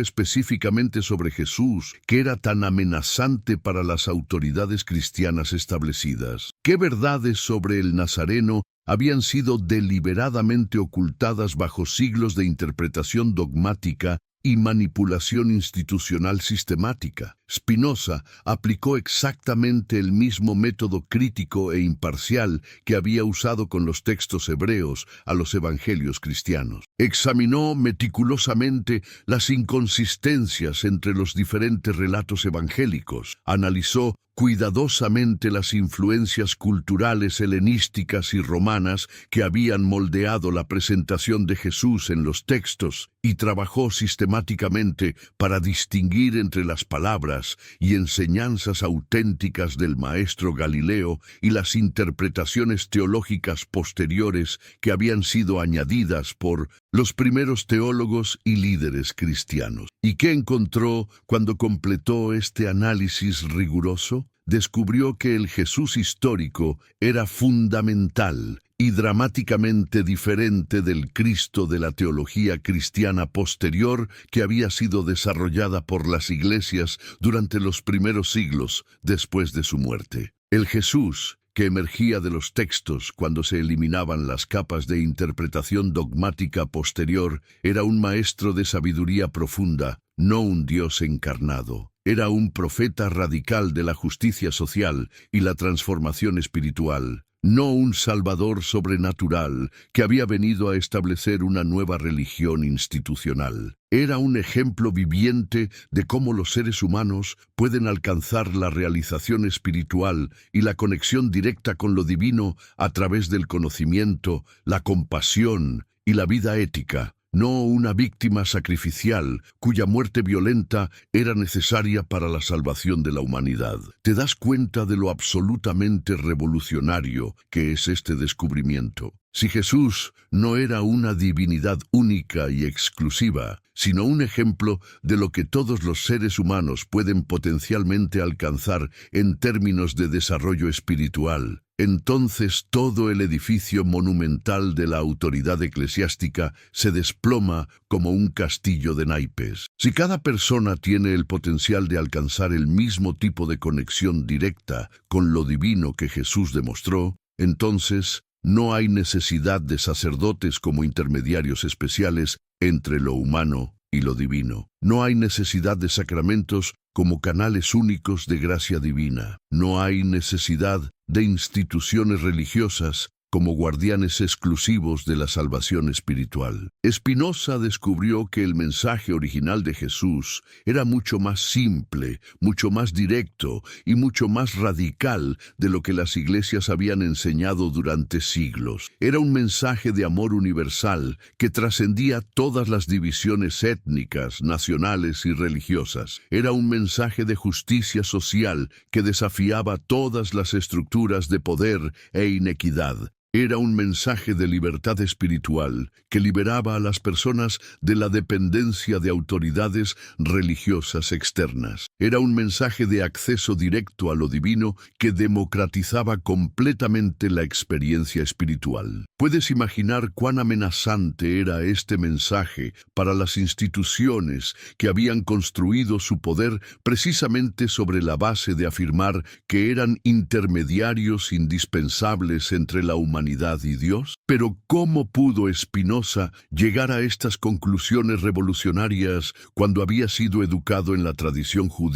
específicamente sobre Jesús que era tan amenazante para las autoridades cristianas establecidas? ¿Qué verdades sobre el Nazareno habían sido deliberadamente ocultadas bajo siglos de interpretación dogmática y manipulación institucional sistemática? Spinoza aplicó exactamente el mismo método crítico e imparcial que había usado con los textos hebreos a los evangelios cristianos. Examinó meticulosamente las inconsistencias entre los diferentes relatos evangélicos, analizó cuidadosamente las influencias culturales helenísticas y romanas que habían moldeado la presentación de Jesús en los textos y trabajó sistemáticamente para distinguir entre las palabras y enseñanzas auténticas del maestro Galileo y las interpretaciones teológicas posteriores que habían sido añadidas por los primeros teólogos y líderes cristianos. ¿Y qué encontró cuando completó este análisis riguroso? Descubrió que el Jesús histórico era fundamental y dramáticamente diferente del Cristo de la teología cristiana posterior que había sido desarrollada por las iglesias durante los primeros siglos después de su muerte. El Jesús que emergía de los textos cuando se eliminaban las capas de interpretación dogmática posterior era un maestro de sabiduría profunda, no un Dios encarnado. Era un profeta radical de la justicia social y la transformación espiritual, no un salvador sobrenatural que había venido a establecer una nueva religión institucional. Era un ejemplo viviente de cómo los seres humanos pueden alcanzar la realización espiritual y la conexión directa con lo divino a través del conocimiento, la compasión y la vida ética. No una víctima sacrificial cuya muerte violenta era necesaria para la salvación de la humanidad. ¿Te das cuenta de lo absolutamente revolucionario que es este descubrimiento? Si Jesús no era una divinidad única y exclusiva, sino un ejemplo de lo que todos los seres humanos pueden potencialmente alcanzar en términos de desarrollo espiritual, entonces todo el edificio monumental de la autoridad eclesiástica se desploma como un castillo de naipes. Si cada persona tiene el potencial de alcanzar el mismo tipo de conexión directa con lo divino que Jesús demostró, entonces no hay necesidad de sacerdotes como intermediarios especiales entre lo humano y lo divino. No hay necesidad de sacramentos como canales únicos de gracia divina. No hay necesidad de instituciones religiosas como guardianes exclusivos de la salvación espiritual. Spinoza descubrió que el mensaje original de Jesús era mucho más simple, mucho más directo y mucho más radical de lo que las iglesias habían enseñado durante siglos. Era un mensaje de amor universal que trascendía todas las divisiones étnicas, nacionales y religiosas. Era un mensaje de justicia social que desafiaba todas las estructuras de poder e inequidad. Era un mensaje de libertad espiritual que liberaba a las personas de la dependencia de autoridades religiosas externas. Era un mensaje de acceso directo a lo divino que democratizaba completamente la experiencia espiritual. ¿Puedes imaginar cuán amenazante era este mensaje para las instituciones que habían construido su poder precisamente sobre la base de afirmar que eran intermediarios indispensables entre la humanidad y Dios? Pero ¿cómo pudo Spinoza llegar a estas conclusiones revolucionarias cuando había sido educado en la tradición judía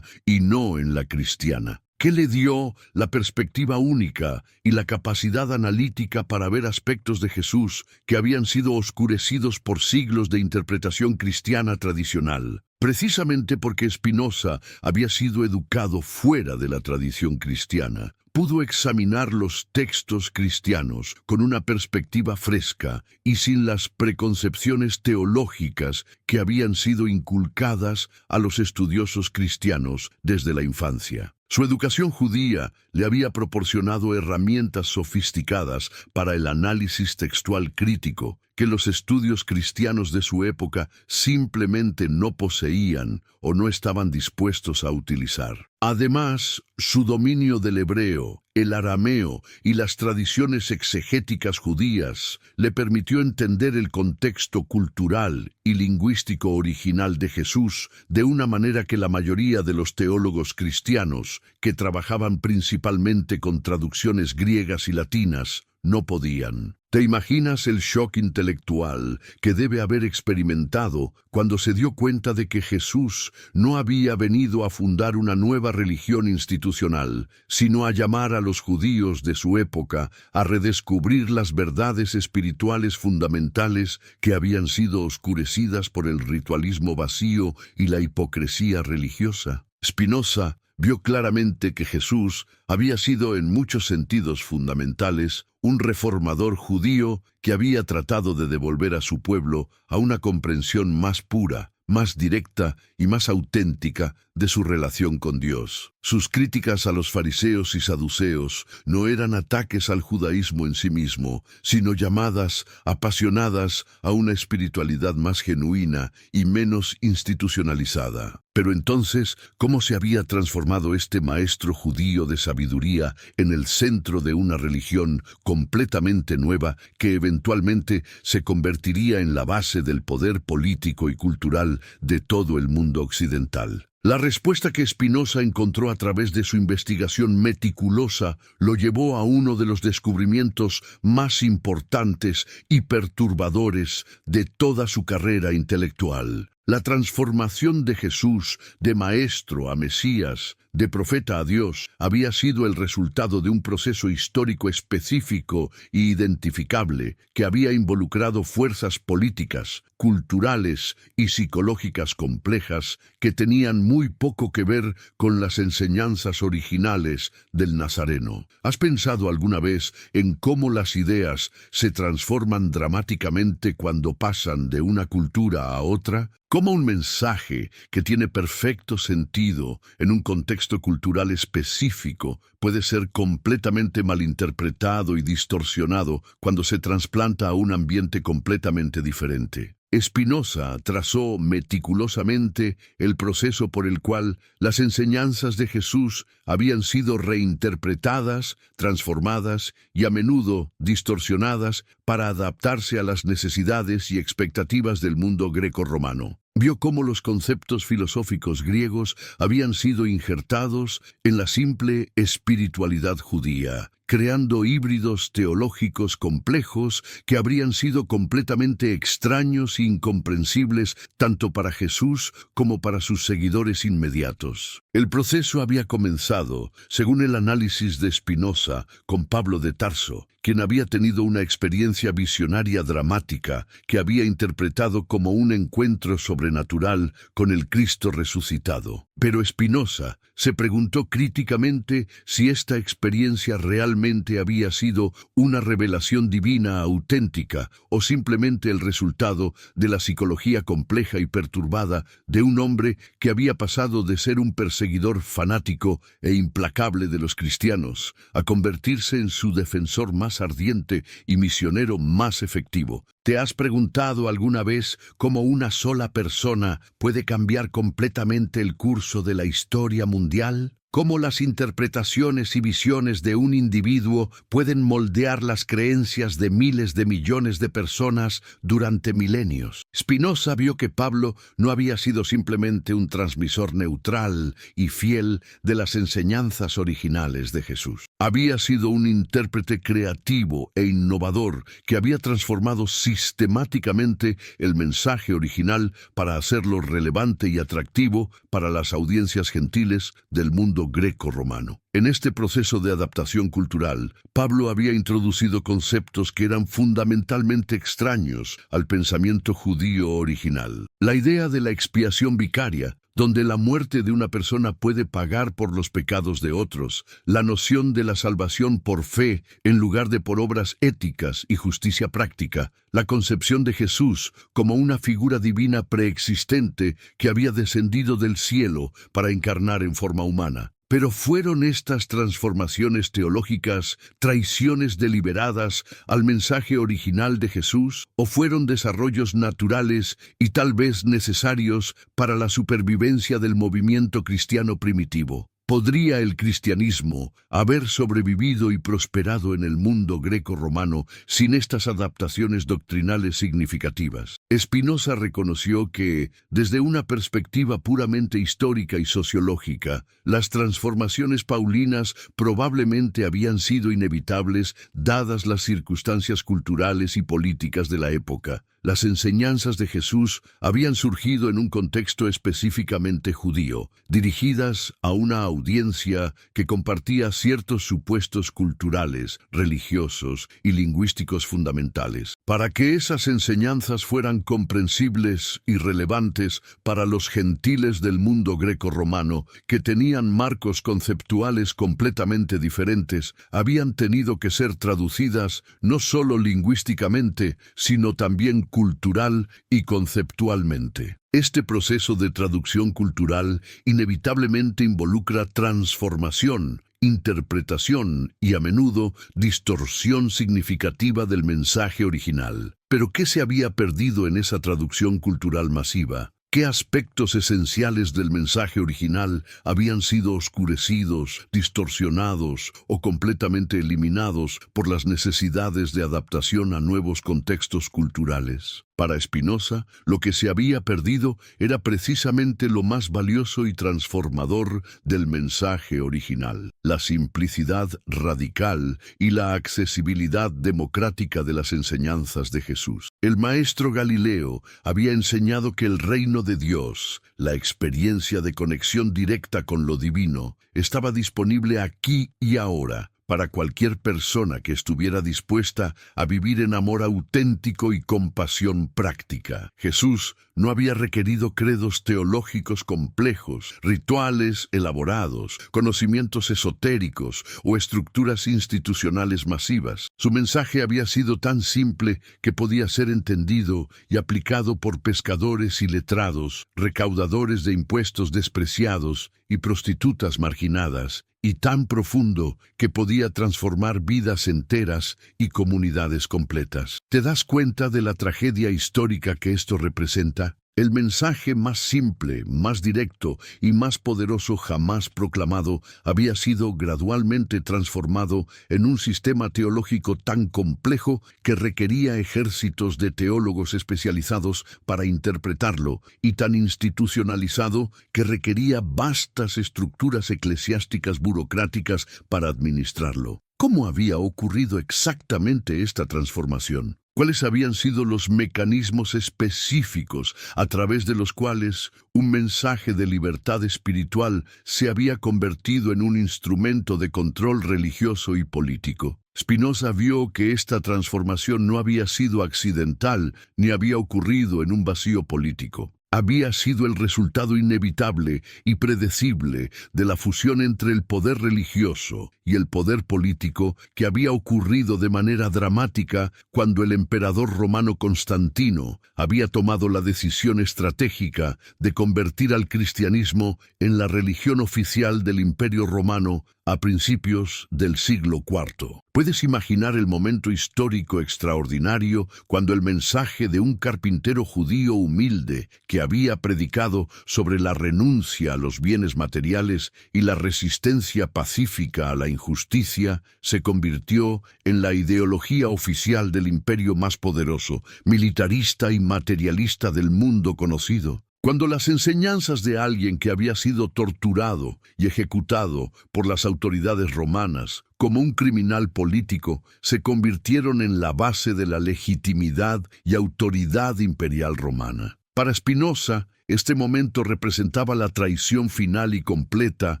y no en la cristiana? ¿Qué le dio la perspectiva única y la capacidad analítica para ver aspectos de Jesús que habían sido oscurecidos por siglos de interpretación cristiana tradicional? Precisamente porque Spinoza había sido educado fuera de la tradición cristiana, pudo examinar los textos cristianos con una perspectiva fresca y sin las preconcepciones teológicas que habían sido inculcadas a los estudiosos cristianos desde la infancia. Su educación judía le había proporcionado herramientas sofisticadas para el análisis textual crítico que los estudios cristianos de su época simplemente no poseían o no estaban dispuestos a utilizar. Además, su dominio del hebreo, el arameo y las tradiciones exegéticas judías le permitió entender el contexto cultural y lingüístico original de Jesús de una manera que la mayoría de los teólogos cristianos, que trabajaban principalmente con traducciones griegas y latinas, no podían. ¿Te imaginas el shock intelectual que debe haber experimentado cuando se dio cuenta de que Jesús no había venido a fundar una nueva religión institucional, sino a llamar a los judíos de su época a redescubrir las verdades espirituales fundamentales que habían sido oscurecidas por el ritualismo vacío y la hipocresía religiosa? Spinoza vio claramente que Jesús había sido en muchos sentidos fundamentales un reformador judío que había tratado de devolver a su pueblo a una comprensión más pura, más directa y más auténtica de su relación con Dios. Sus críticas a los fariseos y saduceos no eran ataques al judaísmo en sí mismo, sino llamadas apasionadas a una espiritualidad más genuina y menos institucionalizada. Pero entonces, ¿cómo se había transformado este maestro judío de sabiduría en el centro de una religión completamente nueva que eventualmente se convertiría en la base del poder político y cultural de todo el mundo occidental? La respuesta que Spinoza encontró a través de su investigación meticulosa lo llevó a uno de los descubrimientos más importantes y perturbadores de toda su carrera intelectual. La transformación de Jesús de maestro a Mesías, de profeta a Dios, había sido el resultado de un proceso histórico específico e identificable que había involucrado fuerzas políticas, culturales y psicológicas complejas que tenían muy poco que ver con las enseñanzas originales del Nazareno. ¿Has pensado alguna vez en cómo las ideas se transforman dramáticamente cuando pasan de una cultura a otra? ¿Cómo un mensaje que tiene perfecto sentido en un contexto cultural específico puede ser completamente malinterpretado y distorsionado cuando se trasplanta a un ambiente completamente diferente? Spinoza trazó meticulosamente el proceso por el cual las enseñanzas de Jesús habían sido reinterpretadas, transformadas y a menudo distorsionadas para adaptarse a las necesidades y expectativas del mundo greco-romano. Vio cómo los conceptos filosóficos griegos habían sido injertados en la simple espiritualidad judía, creando híbridos teológicos complejos que habrían sido completamente extraños e incomprensibles tanto para Jesús como para sus seguidores inmediatos. El proceso había comenzado, según el análisis de Spinoza, con Pablo de Tarso, quien había tenido una experiencia visionaria dramática que había interpretado como un encuentro sobrenatural con el Cristo resucitado. Pero Spinoza se preguntó críticamente si esta experiencia realmente había sido una revelación divina auténtica o simplemente el resultado de la psicología compleja y perturbada de un hombre que había pasado de ser un perseguidor fanático e implacable de los cristianos a convertirse en su defensor más ardiente y misionero más efectivo. ¿Te has preguntado alguna vez cómo una sola persona puede cambiar completamente el curso de la historia mundial? ¿Cómo las interpretaciones y visiones de un individuo pueden moldear las creencias de miles de millones de personas durante milenios? Spinoza vio que Pablo no había sido simplemente un transmisor neutral y fiel de las enseñanzas originales de Jesús. Había sido un intérprete creativo e innovador que había transformado sistemáticamente el mensaje original para hacerlo relevante y atractivo para las audiencias gentiles del mundo greco-romano. En este proceso de adaptación cultural, Pablo había introducido conceptos que eran fundamentalmente extraños al pensamiento judío original. La idea de la expiación vicaria, donde la muerte de una persona puede pagar por los pecados de otros, la noción de la salvación por fe en lugar de por obras éticas y justicia práctica, la concepción de Jesús como una figura divina preexistente que había descendido del cielo para encarnar en forma humana. Pero ¿fueron estas transformaciones teológicas traiciones deliberadas al mensaje original de Jesús? ¿O fueron desarrollos naturales y tal vez necesarios para la supervivencia del movimiento cristiano primitivo? ¿Podría el cristianismo haber sobrevivido y prosperado en el mundo greco-romano sin estas adaptaciones doctrinales significativas? Spinoza reconoció que, desde una perspectiva puramente histórica y sociológica, las transformaciones paulinas probablemente habían sido inevitables dadas las circunstancias culturales y políticas de la época. Las enseñanzas de Jesús habían surgido en un contexto específicamente judío, dirigidas a una audiencia que compartía ciertos supuestos culturales, religiosos y lingüísticos fundamentales. Para que esas enseñanzas fueran comprensibles y relevantes para los gentiles del mundo greco-romano, que tenían marcos conceptuales completamente diferentes, habían tenido que ser traducidas no solo lingüísticamente, sino también cultural y conceptualmente. Este proceso de traducción cultural inevitablemente involucra transformación, interpretación y a menudo distorsión significativa del mensaje original. ¿Pero qué se había perdido en esa traducción cultural masiva? ¿Qué aspectos esenciales del mensaje original habían sido oscurecidos, distorsionados o completamente eliminados por las necesidades de adaptación a nuevos contextos culturales? Para Spinoza, lo que se había perdido era precisamente lo más valioso y transformador del mensaje original: la simplicidad radical y la accesibilidad democrática de las enseñanzas de Jesús. El maestro Galileo había enseñado que el reino de Dios, la experiencia de conexión directa con lo divino, estaba disponible aquí y ahora, para cualquier persona que estuviera dispuesta a vivir en amor auténtico y compasión práctica. Jesús no había requerido credos teológicos complejos, rituales elaborados, conocimientos esotéricos o estructuras institucionales masivas. Su mensaje había sido tan simple que podía ser entendido y aplicado por pescadores y letrados, recaudadores de impuestos despreciados y prostitutas marginadas, y tan profundo que podía transformar vidas enteras y comunidades completas. ¿Te das cuenta de la tragedia histórica que esto representa? El mensaje más simple, más directo y más poderoso jamás proclamado había sido gradualmente transformado en un sistema teológico tan complejo que requería ejércitos de teólogos especializados para interpretarlo, y tan institucionalizado que requería vastas estructuras eclesiásticas burocráticas para administrarlo. ¿Cómo había ocurrido exactamente esta transformación? ¿Cuáles habían sido los mecanismos específicos a través de los cuales un mensaje de libertad espiritual se había convertido en un instrumento de control religioso y político? Spinoza vio que esta transformación no había sido accidental ni había ocurrido en un vacío político. Había sido el resultado inevitable y predecible de la fusión entre el poder religioso y el poder político que había ocurrido de manera dramática cuando el emperador romano Constantino había tomado la decisión estratégica de convertir al cristianismo en la religión oficial del Imperio Romano a principios del siglo IV. Puedes imaginar el momento histórico extraordinario cuando el mensaje de un carpintero judío humilde que había predicado sobre la renuncia a los bienes materiales y la resistencia pacífica a la injusticia se convirtió en la ideología oficial del imperio más poderoso, militarista y materialista del mundo conocido. Cuando las enseñanzas de alguien que había sido torturado y ejecutado por las autoridades romanas como un criminal político se convirtieron en la base de la legitimidad y autoridad imperial romana. Para Spinoza, este momento representaba la traición final y completa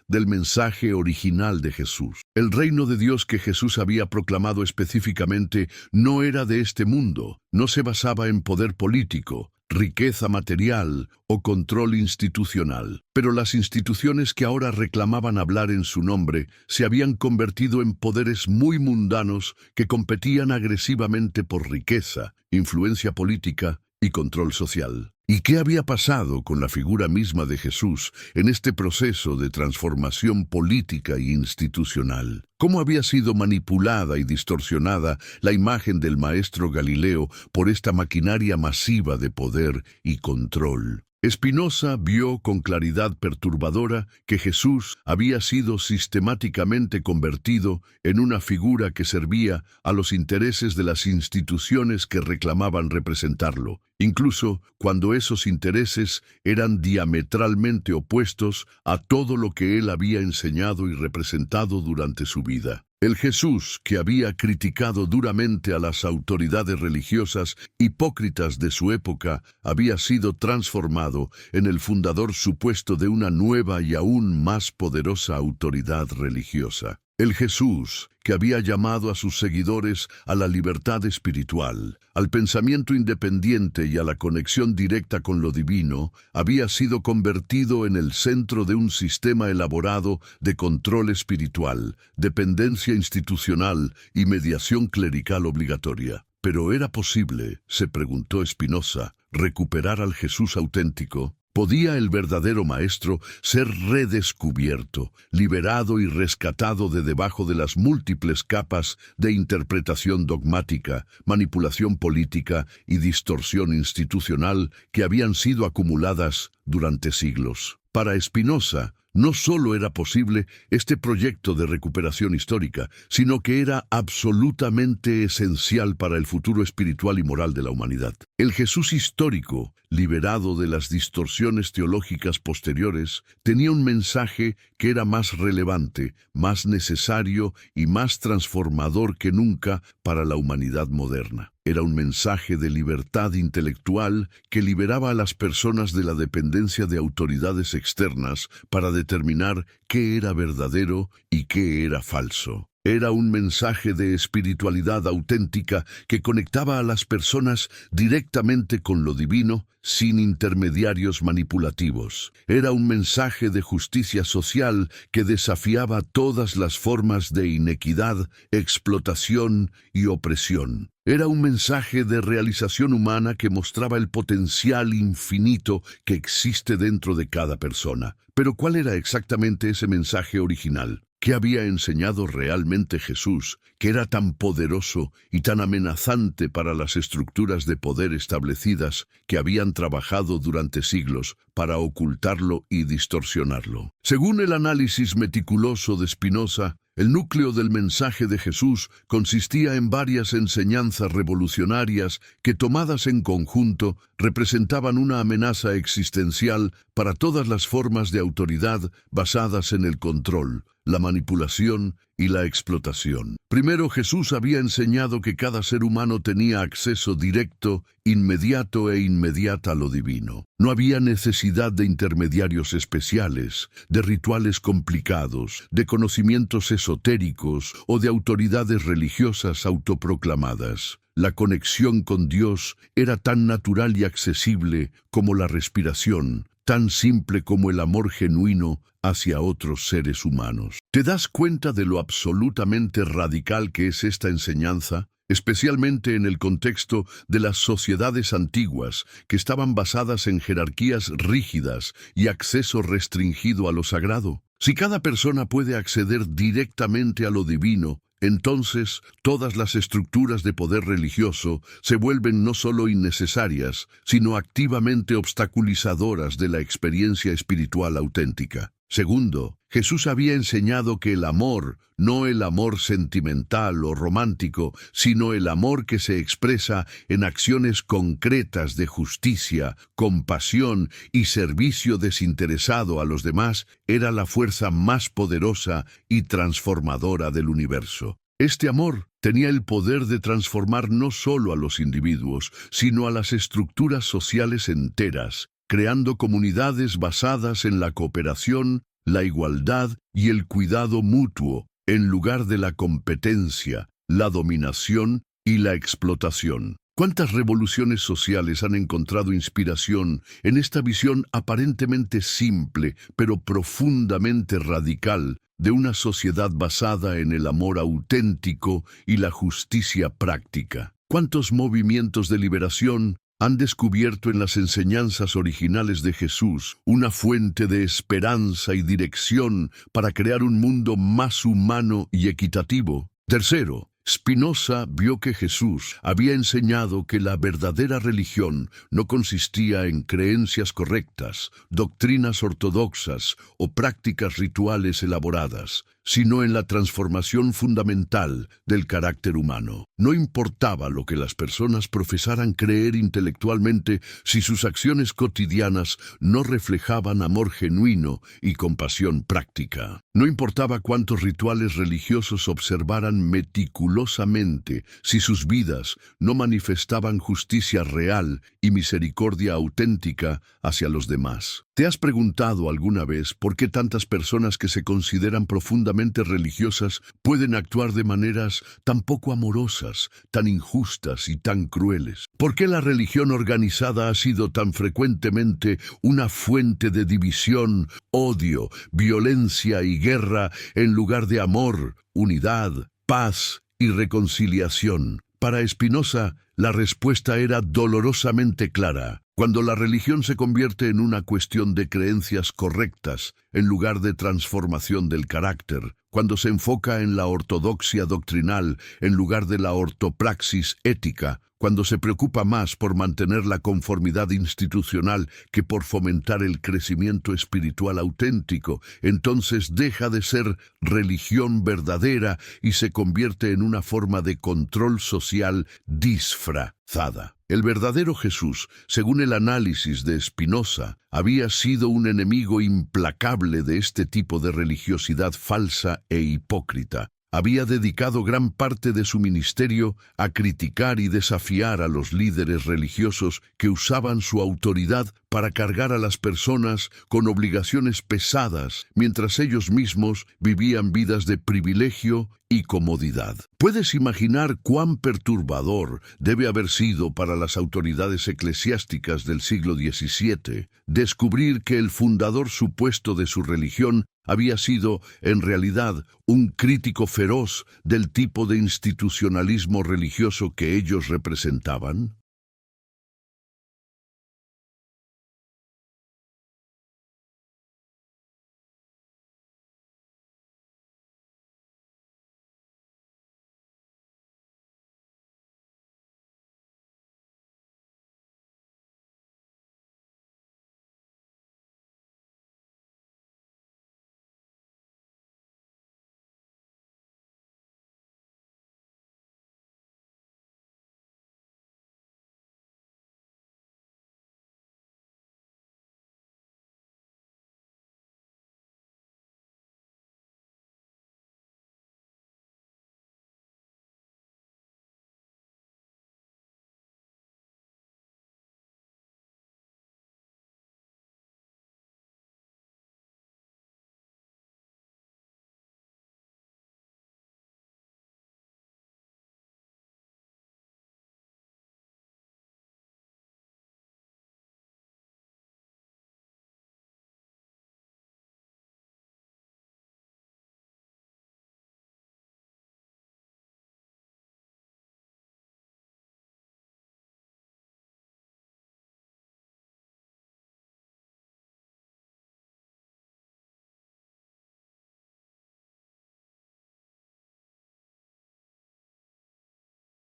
del mensaje original de Jesús. El reino de Dios que Jesús había proclamado específicamente no era de este mundo, no se basaba en poder político, riqueza material o control institucional. Pero las instituciones que ahora reclamaban hablar en su nombre se habían convertido en poderes muy mundanos que competían agresivamente por riqueza, influencia política y control social. ¿Y qué había pasado con la figura misma de Jesús en este proceso de transformación política e institucional? ¿Cómo había sido manipulada y distorsionada la imagen del maestro Galileo por esta maquinaria masiva de poder y control? Spinoza vio con claridad perturbadora que Jesús había sido sistemáticamente convertido en una figura que servía a los intereses de las instituciones que reclamaban representarlo, incluso cuando esos intereses eran diametralmente opuestos a todo lo que él había enseñado y representado durante su vida. El Jesús que había criticado duramente a las autoridades religiosas hipócritas de su época había sido transformado en el fundador supuesto de una nueva y aún más poderosa autoridad religiosa. El Jesús que había llamado a sus seguidores a la libertad espiritual, al pensamiento independiente y a la conexión directa con lo divino, había sido convertido en el centro de un sistema elaborado de control espiritual, dependencia institucional y mediación clerical obligatoria. ¿Pero era posible, se preguntó Spinoza, recuperar al Jesús auténtico? ¿Podía el verdadero maestro ser redescubierto, liberado y rescatado de debajo de las múltiples capas de interpretación dogmática, manipulación política y distorsión institucional que habían sido acumuladas durante siglos? Para Spinoza, no solo era posible este proyecto de recuperación histórica, sino que era absolutamente esencial para el futuro espiritual y moral de la humanidad. El Jesús histórico, liberado de las distorsiones teológicas posteriores, tenía un mensaje que era más relevante, más necesario y más transformador que nunca para la humanidad moderna. Era un mensaje de libertad intelectual que liberaba a las personas de la dependencia de autoridades externas para determinar qué era verdadero y qué era falso. Era un mensaje de espiritualidad auténtica que conectaba a las personas directamente con lo divino, sin intermediarios manipulativos. Era un mensaje de justicia social que desafiaba todas las formas de inequidad, explotación y opresión. Era un mensaje de realización humana que mostraba el potencial infinito que existe dentro de cada persona. Pero ¿cuál era exactamente ese mensaje original? ¿Qué había enseñado realmente Jesús, que era tan poderoso y tan amenazante para las estructuras de poder establecidas que habían trabajado durante siglos para ocultarlo y distorsionarlo? Según el análisis meticuloso de Spinoza, el núcleo del mensaje de Jesús consistía en varias enseñanzas revolucionarias que, tomadas en conjunto, representaban una amenaza existencial para todas las formas de autoridad basadas en el control, la manipulación y la explotación. Primero, Jesús había enseñado que cada ser humano tenía acceso directo, inmediato e inmediata a lo divino. No había necesidad de intermediarios especiales, de rituales complicados, de conocimientos esotéricos o de autoridades religiosas autoproclamadas. La conexión con Dios era tan natural y accesible como la respiración, tan simple como el amor genuino hacia otros seres humanos. ¿Te das cuenta de lo absolutamente radical que es esta enseñanza? especialmente en el contexto de las sociedades antiguas, que estaban basadas en jerarquías rígidas y acceso restringido a lo sagrado. Si cada persona puede acceder directamente a lo divino, entonces todas las estructuras de poder religioso se vuelven no solo innecesarias, sino activamente obstaculizadoras de la experiencia espiritual auténtica. Segundo, Jesús había enseñado que el amor, no el amor sentimental o romántico, sino el amor que se expresa en acciones concretas de justicia, compasión y servicio desinteresado a los demás, era la fuerza más poderosa y transformadora del universo. Este amor tenía el poder de transformar no solo a los individuos, sino a las estructuras sociales enteras, creando comunidades basadas en la cooperación, la igualdad y el cuidado mutuo, en lugar de la competencia, la dominación y la explotación. ¿Cuántas revoluciones sociales han encontrado inspiración en esta visión aparentemente simple, pero profundamente radical, de una sociedad basada en el amor auténtico y la justicia práctica? ¿Cuántos movimientos de liberación han descubierto en las enseñanzas originales de Jesús una fuente de esperanza y dirección para crear un mundo más humano y equitativo? Tercero, Spinoza vio que Jesús había enseñado que la verdadera religión no consistía en creencias correctas, doctrinas ortodoxas o prácticas rituales elaboradas, sino en la transformación fundamental del carácter humano. No importaba lo que las personas profesaran creer intelectualmente si sus acciones cotidianas no reflejaban amor genuino y compasión práctica. No importaba cuántos rituales religiosos observaran meticulosamente si sus vidas no manifestaban justicia real y misericordia auténtica hacia los demás. ¿Te has preguntado alguna vez por qué tantas personas que se consideran profundamente religiosas pueden actuar de maneras tan poco amorosas, tan injustas y tan crueles? ¿Por qué la religión organizada ha sido tan frecuentemente una fuente de división, odio, violencia y guerra en lugar de amor, unidad, paz y reconciliación? Para Spinoza, la respuesta era dolorosamente clara. Cuando la religión se convierte en una cuestión de creencias correctas, en lugar de transformación del carácter, cuando se enfoca en la ortodoxia doctrinal en lugar de la ortopraxis ética, cuando se preocupa más por mantener la conformidad institucional que por fomentar el crecimiento espiritual auténtico, entonces deja de ser religión verdadera y se convierte en una forma de control social disfrazada. El verdadero Jesús, según el análisis de Spinoza, había sido un enemigo implacable de este tipo de religiosidad falsa e hipócrita. Había dedicado gran parte de su ministerio a criticar y desafiar a los líderes religiosos que usaban su autoridad para cargar a las personas con obligaciones pesadas, mientras ellos mismos vivían vidas de privilegio y comodidad. ¿Puedes imaginar cuán perturbador debe haber sido para las autoridades eclesiásticas del siglo XVII descubrir que el fundador supuesto de su religión había sido, en realidad, un crítico feroz del tipo de institucionalismo religioso que ellos representaban?